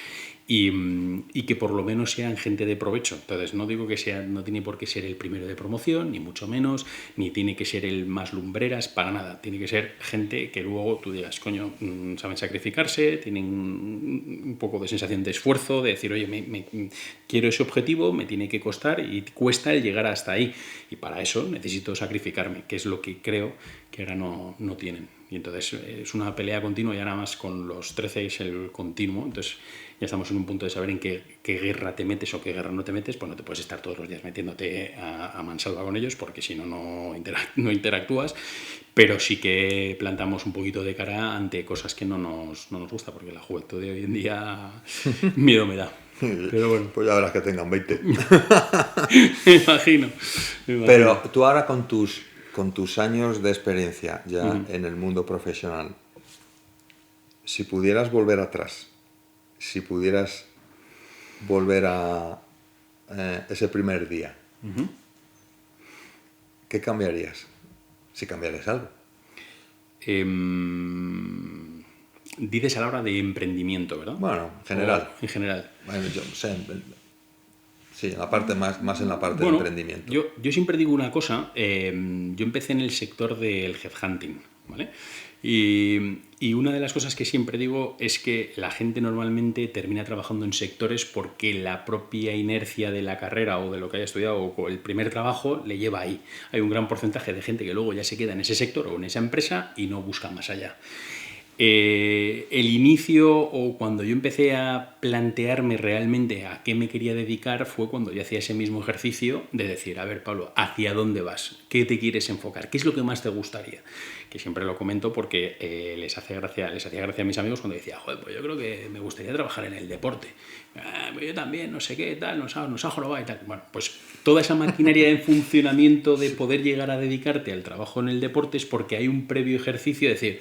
y que por lo menos sean gente de provecho. Entonces, no digo que no tiene por qué ser el primero de promoción, ni mucho menos, ni tiene que ser el más lumbreras, para nada. Tiene que ser gente que luego tú digas, coño, saben sacrificarse, tienen un poco de sensación de esfuerzo, de decir, oye, quiero ese objetivo, me tiene que costar, y cuesta el llegar hasta ahí, y para eso necesito sacrificarme, que es lo que creo que ahora no tienen. Y entonces es una pelea continua, y ahora más con los 13 es el continuo. Entonces ya estamos en un punto de saber en qué guerra te metes o qué guerra no te metes. Pues no te puedes estar todos los días metiéndote a mansalva con ellos, porque si no interactúas. Pero sí que plantamos un poquito de cara ante cosas que no nos gusta, porque la juventud de hoy en día miedo me da. Pero bueno. Pues ya verás que tengan 20. Me imagino. Pero tú ahora con tus años de experiencia ya en el mundo profesional, si pudieras volver atrás, si pudieras volver a ese primer día, ¿qué cambiarías? Si cambiarías algo. Dices a la hora de emprendimiento, ¿verdad? Bueno, en general. En general. Bueno, yo sé, sí, en la parte más en la parte de emprendimiento. Yo siempre digo una cosa. Yo empecé en el sector del headhunting, ¿vale? Y una de las cosas que siempre digo es que la gente normalmente termina trabajando en sectores porque la propia inercia de la carrera o de lo que haya estudiado o el primer trabajo le lleva ahí. Hay un gran porcentaje de gente que luego ya se queda en ese sector o en esa empresa y no busca más allá. El inicio, o cuando yo empecé a plantearme realmente a qué me quería dedicar, fue cuando yo hacía ese mismo ejercicio de decir, a ver, Pablo, ¿hacia dónde vas? ¿Qué te quieres enfocar? ¿Qué es lo que más te gustaría? Que siempre lo comento porque les hacía gracia a mis amigos cuando decía, joder, pues yo creo que me gustaría trabajar en el deporte. Yo también, no sé qué, tal, nos ha jorobado y tal. Bueno, pues toda esa maquinaria en funcionamiento de poder llegar a dedicarte al trabajo en el deporte es porque hay un previo ejercicio de decir,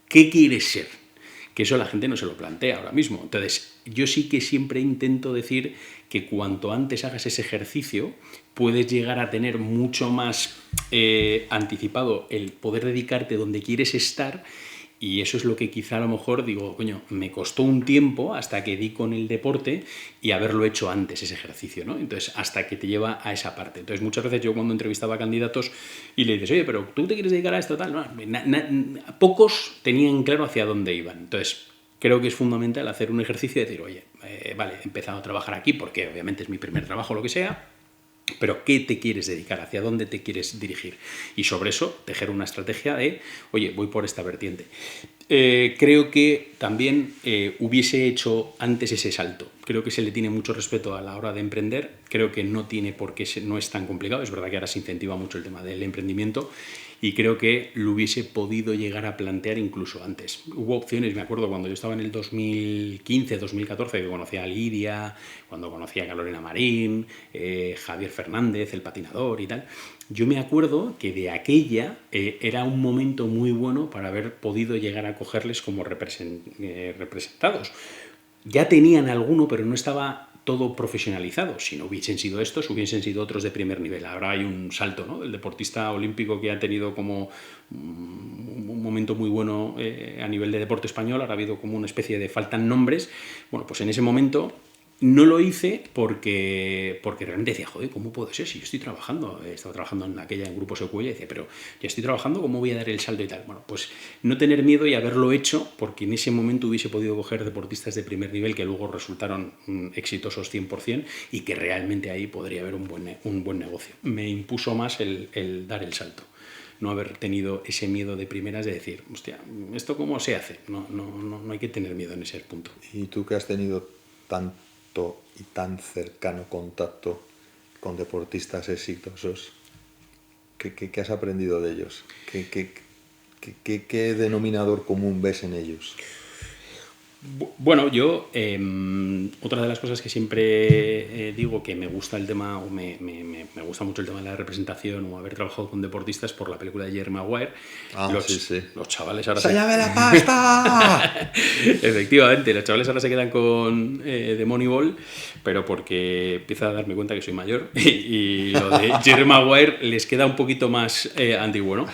¿qué quieres ser? Que eso la gente no se lo plantea ahora mismo. Entonces, yo sí que siempre intento decir que cuanto antes hagas ese ejercicio, puedes llegar a tener mucho más anticipado el poder dedicarte donde quieres estar. Y eso es lo que quizá a lo mejor digo, coño, me costó un tiempo hasta que di con el deporte y haberlo hecho antes ese ejercicio, ¿no? Entonces, hasta que te lleva a esa parte. Entonces, muchas veces yo cuando entrevistaba a candidatos y le dices, oye, pero ¿tú te quieres dedicar a esto? Tal, no, pocos tenían claro hacia dónde iban. Entonces, creo que es fundamental hacer un ejercicio de decir, oye, vale, he empezado a trabajar aquí porque obviamente es mi primer trabajo, lo que sea, pero ¿qué te quieres dedicar? ¿Hacia dónde te quieres dirigir? Y sobre eso, tejer una estrategia de, oye, voy por esta vertiente. Creo que también hubiese hecho antes ese salto. Creo que se le tiene mucho respeto a la hora de emprender. Creo que no tiene por qué, no es tan complicado. Es verdad que ahora se incentiva mucho el tema del emprendimiento y creo que lo hubiese podido llegar a plantear incluso antes. Hubo opciones, me acuerdo, cuando yo estaba en el 2015, 2014, que conocía a Lidia, cuando conocía a Carolina Marín, Javier Fernández, el patinador y tal. Yo me acuerdo que de aquella era un momento muy bueno para haber podido llegar a cogerles como representados. Ya tenían alguno, pero no estaba todo profesionalizado. Si no hubiesen sido estos, hubiesen sido otros de primer nivel. Ahora hay un salto, ¿no? El deportista olímpico que ha tenido como un momento muy bueno a nivel de deporte español, ahora ha habido como una especie de faltan nombres. Bueno, pues en ese momento no lo hice porque realmente decía, joder, ¿cómo puede ser si yo estoy trabajando? Estaba trabajando en aquella en Grupo Secuella y decía, pero ya estoy trabajando, ¿cómo voy a dar el salto y tal? Bueno, pues no tener miedo y haberlo hecho, porque en ese momento hubiese podido coger deportistas de primer nivel que luego resultaron exitosos 100% y que realmente ahí podría haber un buen negocio. Me impuso más el dar el salto. No haber tenido ese miedo de primeras de decir, hostia, ¿esto cómo se hace? No hay que tener miedo en ese punto. ¿Y tú que has tenido tanto y tan cercano contacto con deportistas exitosos, ¿qué has aprendido de ellos? ¿Qué denominador común ves en ellos? Bueno, yo, otra de las cosas que siempre digo que me gusta el tema, o me gusta mucho el tema de la representación o haber trabajado con deportistas por la película de Jerry Maguire. Los chavales ahora ¡Sállame la pasta! Efectivamente, los chavales ahora se quedan con The Moneyball, pero porque empiezo a darme cuenta que soy mayor y lo de Jerry Maguire les queda un poquito más antiguo, ¿no?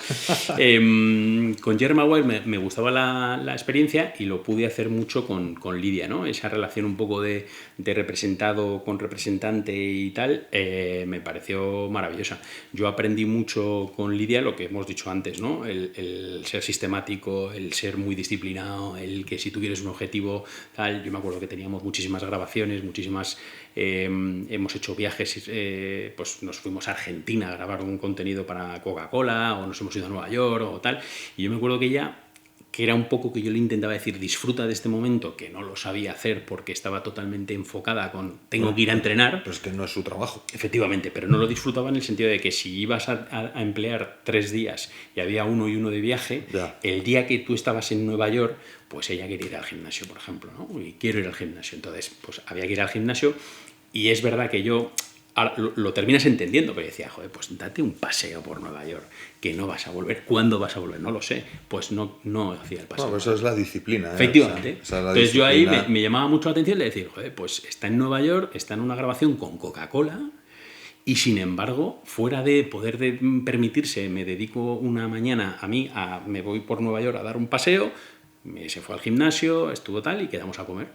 Con Jerry Maguire me gustaba la experiencia y lo pude hacer mucho con Lidia, ¿no? Esa relación un poco de representado con representante y tal, me pareció maravillosa. Yo aprendí mucho con Lidia lo que hemos dicho antes, ¿no? El ser sistemático, el ser muy disciplinado, el que si tú quieres un objetivo, tal. Yo me acuerdo que teníamos muchísimas grabaciones, hemos hecho viajes, pues nos fuimos a Argentina a grabar un contenido para Coca-Cola, o nos hemos ido a Nueva York o tal, y yo me acuerdo que ella, que era un poco que yo le intentaba decir, disfruta de este momento, que no lo sabía hacer porque estaba totalmente enfocada con tengo que ir a entrenar. Pero es que no es su trabajo. Efectivamente, pero no lo disfrutaba en el sentido de que si ibas a emplear 3 días y había uno y uno de viaje, el día que tú estabas en Nueva York, pues ella quería ir al gimnasio, por ejemplo, ¿no? Y quiero ir al gimnasio. Entonces, pues había que ir al gimnasio y es verdad que yo... Lo terminas entendiendo, pero decía, joder, pues date un paseo por Nueva York, que no vas a volver. ¿Cuándo vas a volver? No lo sé. Pues no hacía el paseo. Bueno, eso es la disciplina. Efectivamente. O sea, entonces yo ahí me llamaba mucho la atención de decir, joder, pues está en Nueva York, está en una grabación con Coca-Cola y sin embargo, fuera de poder permitirse, me dedico una mañana me voy por Nueva York a dar un paseo, se fue al gimnasio, estuvo tal y quedamos a comer.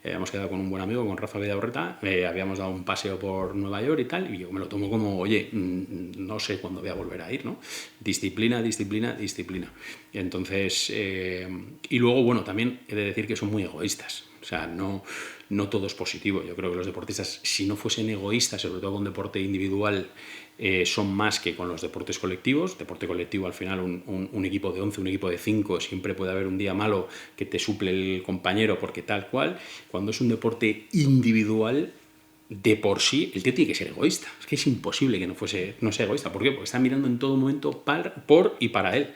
Habíamos quedado con un buen amigo, con Rafa Vidaurreta, habíamos dado un paseo por Nueva York y tal, y yo me lo tomo como, oye, no sé cuándo voy a volver a ir, ¿no? Disciplina, disciplina, disciplina. Y entonces, y luego, bueno, también he de decir que son muy egoístas, o sea, no todo es positivo. Yo creo que los deportistas, si no fuesen egoístas, sobre todo con deporte individual, son más que con los deportes colectivos. Deporte colectivo, al final, un equipo de 11, un equipo de 5, siempre puede haber un día malo que te suple el compañero porque tal cual. Cuando es un deporte individual, de por sí, el tío tiene que ser egoísta. Es que es imposible que no sea egoísta. ¿Por qué? Porque está mirando en todo momento por y para él.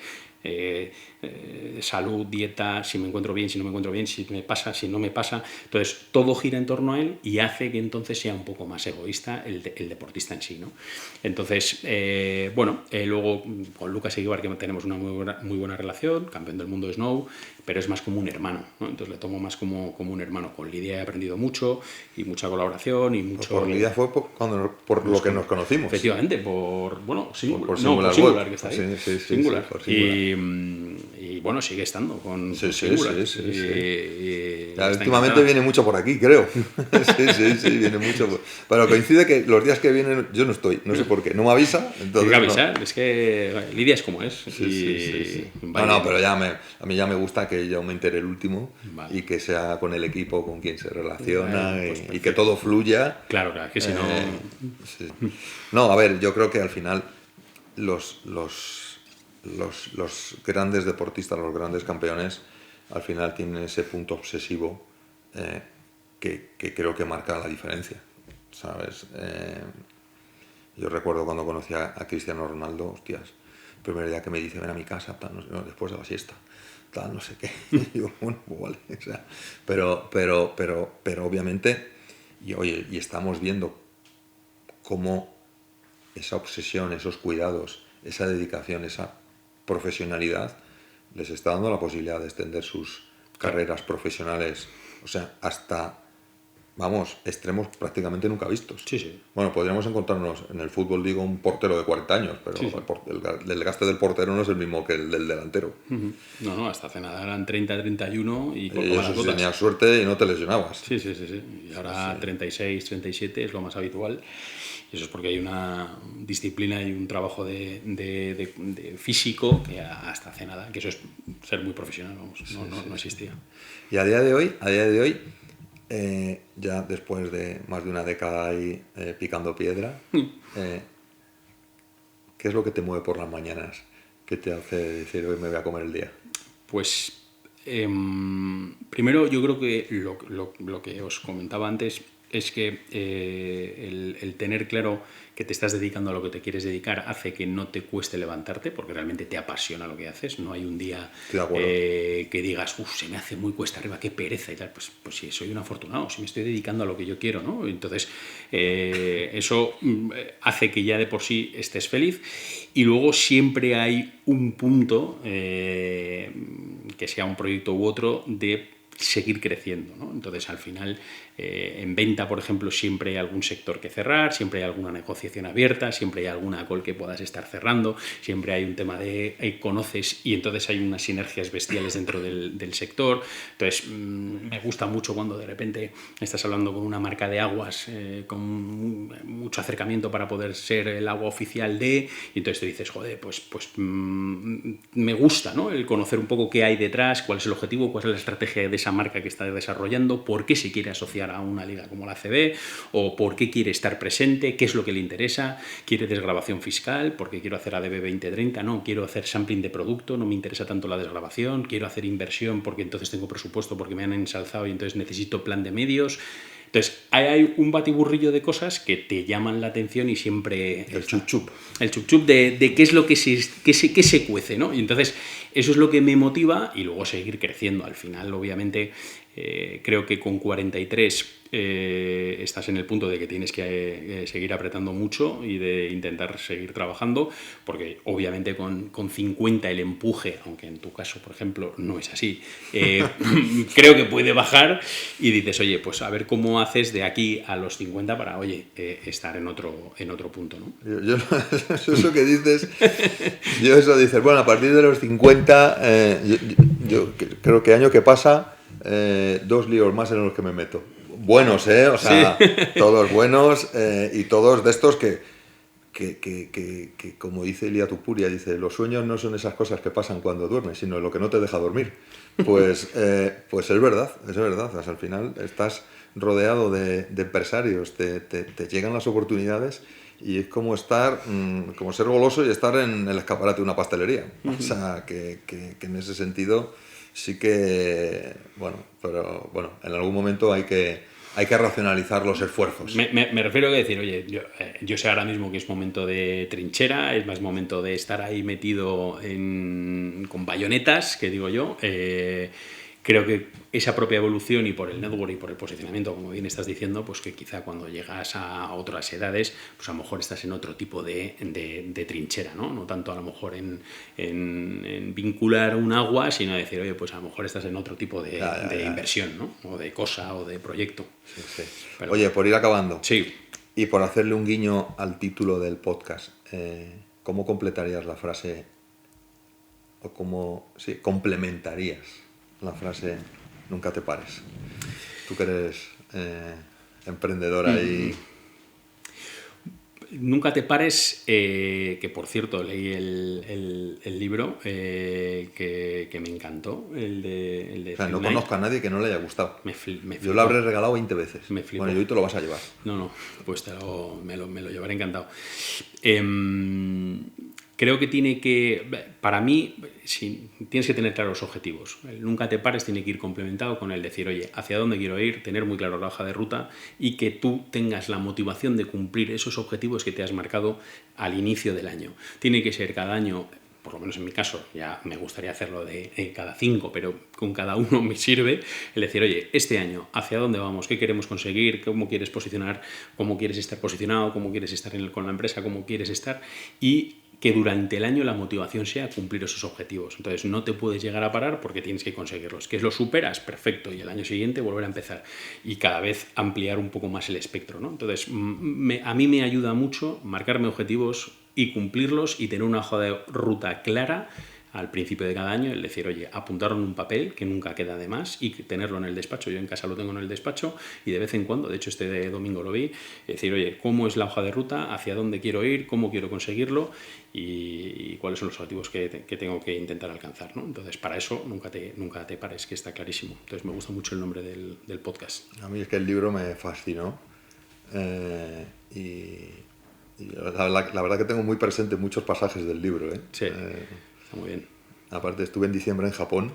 Salud, dieta, si me encuentro bien, si no me encuentro bien, si me pasa, si no me pasa. Entonces todo gira en torno a él y hace que entonces sea un poco más egoísta el deportista en sí, ¿no? Entonces, luego con Lucas Eguíbar, que tenemos una muy buena relación, campeón del mundo de Snow, pero es más como un hermano, ¿no? Entonces le tomo más como un hermano. Con Lidia he aprendido mucho y mucha colaboración y mucho... Por Lidia fue por lo que nos conocimos. Efectivamente, por Singular, Singular, que está ahí. Sí, Singular. por Singular. Y y bueno, sigue estando con Sí, sus figuras. sí. Y Ya, está últimamente encantada. viene mucho por aquí, creo. Sí, viene mucho. Pero coincide que los días que vienen yo no estoy, no sé por qué. No me avisa, Hay entonces que no. avisar, es que Lidia es como es. Sí. Va y No, viene. pero a mí ya me gusta que yo me entere el último Vale. y que sea con el equipo con quien se relaciona Pues y que perfecto. todo fluya. Claro, que si no... Sí. No, a ver, yo creo que al final los grandes deportistas, los grandes campeones, al final tienen ese punto obsesivo que creo que marca la diferencia, ¿sabes? Yo recuerdo cuando conocí a Cristiano Ronaldo, hostias, el primer día que me dice, ven a mi casa, tal, no sé, no, después de la siesta, tal, no sé qué. Y digo, bueno, pues vale. O sea, pero obviamente, y oye, y estamos viendo cómo esa obsesión, esos cuidados, esa dedicación, esa profesionalidad, les está dando la posibilidad de extender sus carreras profesionales, o sea, hasta, vamos, extremos prácticamente nunca vistos. Sí. Bueno, podríamos encontrarnos en el fútbol, digo, un portero de 40 años, pero Sí. el gasto del portero no es el mismo que el del delantero. No, hasta hace nada eran 30, 31 y Y colgaban las eso si botas. tenías suerte y no te lesionabas. Sí. Y ahora 36, 37 es lo más habitual. Y eso es porque hay una disciplina y un trabajo de físico que hasta hace nada, que eso es ser muy profesional, vamos, no existía. Y a día de hoy, ya después de más de una década ahí picando piedra, ¿qué es lo que te mueve por las mañanas? ¿Qué te hace decir hoy me voy a comer el día? Pues primero yo creo que lo que os comentaba antes es que el tener claro que te estás dedicando a lo que te quieres dedicar hace que no te cueste levantarte, porque realmente te apasiona lo que haces. No hay un día que digas, se me hace muy cuesta arriba, qué pereza y tal. Pues sí, soy un afortunado, si me estoy dedicando a lo que yo quiero, ¿no? Entonces, eso hace que ya de por sí estés feliz. Y luego siempre hay un punto, que sea un proyecto u otro, de seguir creciendo, ¿no? Entonces, al final, en venta, por ejemplo, siempre hay algún sector que cerrar, siempre hay alguna negociación abierta, siempre hay alguna call que puedas estar cerrando, siempre hay un tema de conoces y entonces hay unas sinergias bestiales dentro del sector. Entonces, me gusta mucho cuando de repente estás hablando con una marca de aguas con mucho acercamiento para poder ser el agua oficial de, y entonces te dices, joder, pues me gusta, ¿no? El conocer un poco qué hay detrás, cuál es el objetivo, cuál es la estrategia de esa marca que está desarrollando, por qué se quiere asociar a una liga como la ACB, o por qué quiere estar presente, qué es lo que le interesa, quiere desgrabación fiscal, porque quiero hacer ADB 2030, no, quiero hacer sampling de producto, no me interesa tanto la desgrabación, quiero hacer inversión porque entonces tengo presupuesto, porque me han ensalzado y entonces necesito plan de medios. Entonces, hay un batiburrillo de cosas que te llaman la atención y siempre... El chup-chup. El chup-chup de qué es lo que se cuece, ¿no? Y entonces, eso es lo que me motiva y luego seguir creciendo. Al final, obviamente, creo que con 43 estás en el punto de que tienes que seguir apretando mucho y de intentar seguir trabajando, porque obviamente con 50 el empuje, aunque en tu caso, por ejemplo, no es así, creo que puede bajar y dices, oye, pues a ver cómo haces de aquí a los 50 para, oye, estar en otro punto, ¿no? Eso que dices, eso dices, bueno, a partir de los 50, yo creo que año que pasa, 2 líos más en los que me meto. Buenos, o sea, sí. Todos buenos y todos de estos que como dice Ilia Tupuria, dice, los sueños no son esas cosas que pasan cuando duermes, sino lo que no te deja dormir. Pues es verdad. O sea, al final estás rodeado de empresarios, te llegan las oportunidades y es como como ser goloso y estar en el escaparate de una pastelería. O sea, que en ese sentido sí que, pero en algún momento hay que racionalizar los esfuerzos. Me refiero a decir, oye, yo sé ahora mismo que es momento de trinchera, es más momento de estar ahí metido con bayonetas, que digo yo. Creo que esa propia evolución y por el network y por el posicionamiento, como bien estás diciendo, pues que quizá cuando llegas a otras edades, pues a lo mejor estás en otro tipo de trinchera, ¿no? No tanto a lo mejor en vincular un agua, sino decir, oye, pues a lo mejor estás en otro tipo de inversión, ¿no? O de cosa o de proyecto. Sí. Pero, oye, por ir acabando. Sí. Y por hacerle un guiño al título del podcast, ¿cómo completarías la frase o cómo complementarías la frase nunca te pares? Tú que eres emprendedora y... Nunca te pares, que por cierto leí el libro que me encantó, el de O sea, no Phil Knight. conozco a nadie que no le haya gustado. Me Yo lo habré regalado 20 veces. Me flipó. Bueno, y hoy te lo vas a llevar. No, pues me lo llevaré encantado. Creo que para mí, sí, tienes que tener claros los objetivos. El nunca te pares tiene que ir complementado con el decir, oye, ¿hacia dónde quiero ir? Tener muy claro la hoja de ruta y que tú tengas la motivación de cumplir esos objetivos que te has marcado al inicio del año. Tiene que ser cada año, por lo menos en mi caso, ya me gustaría hacerlo de cada 5, pero con cada uno me sirve el decir, oye, este año, ¿hacia dónde vamos? ¿Qué queremos conseguir? ¿Cómo quieres posicionar? ¿Cómo quieres estar posicionado? ¿Cómo quieres estar con la empresa? ¿Cómo quieres estar? Y que durante el año la motivación sea cumplir esos objetivos. Entonces no te puedes llegar a parar porque tienes que conseguirlos. ¿Que lo superas? Perfecto. Y el año siguiente volver a empezar. Y cada vez ampliar un poco más el espectro, ¿no? Entonces a mí me ayuda mucho marcarme objetivos y cumplirlos y tener una hoja de ruta clara al principio de cada año, el decir, oye, apuntarlo en un papel, que nunca queda de más, y tenerlo en el despacho. Yo en casa lo tengo en el despacho y de vez en cuando, de hecho este domingo lo vi, decir, oye, ¿cómo es la hoja de ruta? ¿Hacia dónde quiero ir? ¿Cómo quiero conseguirlo? Y cuáles son los objetivos que tengo que intentar alcanzar, ¿no? Entonces, para eso, nunca te pares, que está clarísimo. Entonces, me gusta mucho el nombre del podcast. A mí es que el libro me fascinó y la verdad que tengo muy presente muchos pasajes del libro, ¿eh? Sí, está muy bien. Aparte, estuve en diciembre en Japón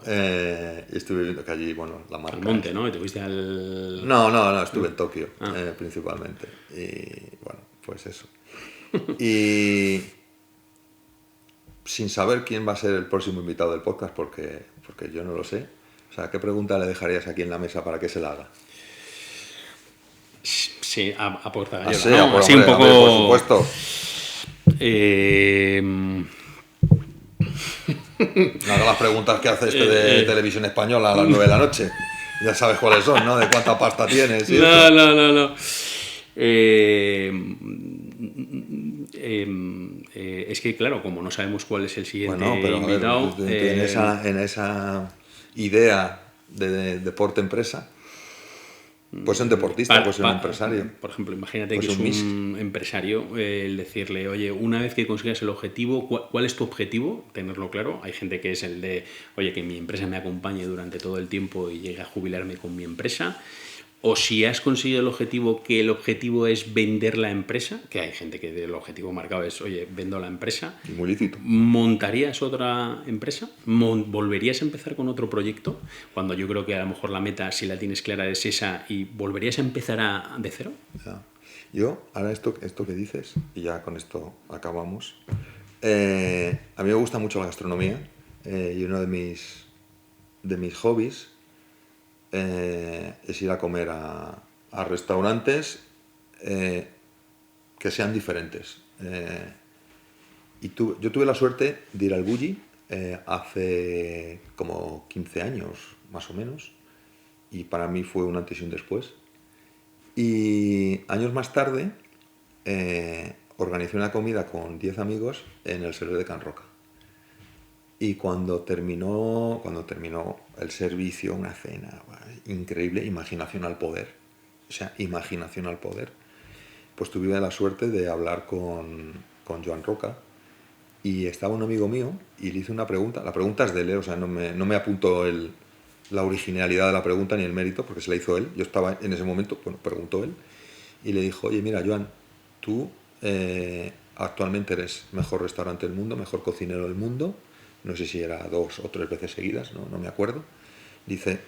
y estuve viendo que allí, bueno, la marca... Al monte, ¿no? ¿Y te fuiste al...? No, estuve en Tokio, principalmente. Y bueno, pues eso. Y sin saber quién va a ser el próximo invitado del podcast, porque yo no lo sé. O sea, ¿qué pregunta le dejarías aquí en la mesa para que se la haga? Sí, a Puerta Gallola. Sí, ¿no? Así un poco... por supuesto. No hagas las preguntas que hace de Televisión Española a las 9 de la noche. Ya sabes cuáles son, ¿no? De cuánta pasta tienes. No. Es que, claro, como no sabemos cuál es el siguiente invitado... en esa idea de deporte-empresa, pues un deportista, pues un empresario. Por ejemplo, imagínate pues que es un empresario, el decirle, oye, una vez que consigas el objetivo, ¿cuál es tu objetivo? Tenerlo claro. Hay gente que es el de, oye, que mi empresa me acompañe durante todo el tiempo y llegue a jubilarme con mi empresa. O si has conseguido el objetivo, que el objetivo es vender la empresa, que hay gente que el objetivo marcado es, oye, vendo la empresa. Y muy lícito. ¿Montarías otra empresa? ¿Volverías a empezar con otro proyecto? Cuando yo creo que a lo mejor la meta, si la tienes clara, es esa, y ¿volverías a empezar de cero? Ya. Yo, ahora esto que dices, y ya con esto acabamos, a mí me gusta mucho la gastronomía y uno de mis hobbies es ir a comer a restaurantes que sean diferentes. Yo tuve la suerte de ir al Bulli hace como 15 años, más o menos, y para mí fue un antes y un después. Y años más tarde organicé una comida con 10 amigos en el Soler de Can Roca. Y cuando terminó el servicio, una cena increíble, imaginación al poder. O sea, imaginación al poder. Pues tuve la suerte de hablar con Joan Roca y estaba un amigo mío y le hice una pregunta. La pregunta es de él, o sea, no me apuntó la originalidad de la pregunta ni el mérito, porque se la hizo él. Yo estaba en ese momento, bueno, preguntó él y le dijo, oye, mira, Joan, tú actualmente eres mejor restaurante del mundo, mejor cocinero del mundo. No sé si era 2 o 3 veces seguidas, no me acuerdo. Dice,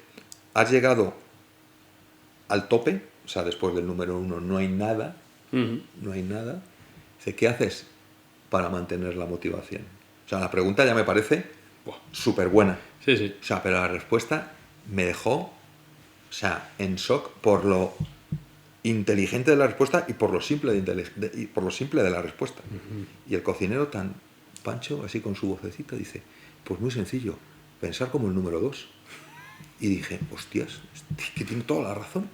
has llegado al tope, o sea, después del número 1 no hay nada, no hay nada. Dice, ¿qué haces para mantener la motivación? O sea, la pregunta ya me parece súper buena. Sí. O sea, pero la respuesta me dejó, o sea, en shock por lo inteligente de la respuesta y por lo simple de la respuesta. Y el cocinero tan Pancho, así con su vocecita, dice, pues muy sencillo, pensar como el número 2. Y dije, hostias, que tiene toda la razón.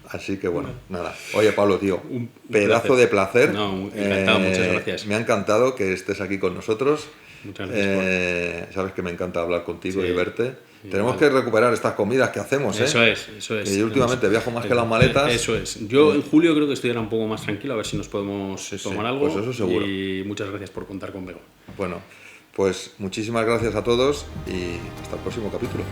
Así que bueno, nada. Oye, Pablo, tío, pedazo de placer. No, encantado, muchas gracias. Me ha encantado que estés aquí con nosotros. Muchas gracias. Sabes que me encanta hablar contigo Sí, y verte. igual. Tenemos que recuperar estas comidas que hacemos, ¿eh? Eso es. Y últimamente viajo más que las maletas. Eso es. Yo en julio creo que estoy ahora un poco más tranquilo, a ver si nos podemos tomar algo. Pues eso seguro. Y muchas gracias por contar conmigo. Bueno, pues muchísimas gracias a todos y hasta el próximo capítulo.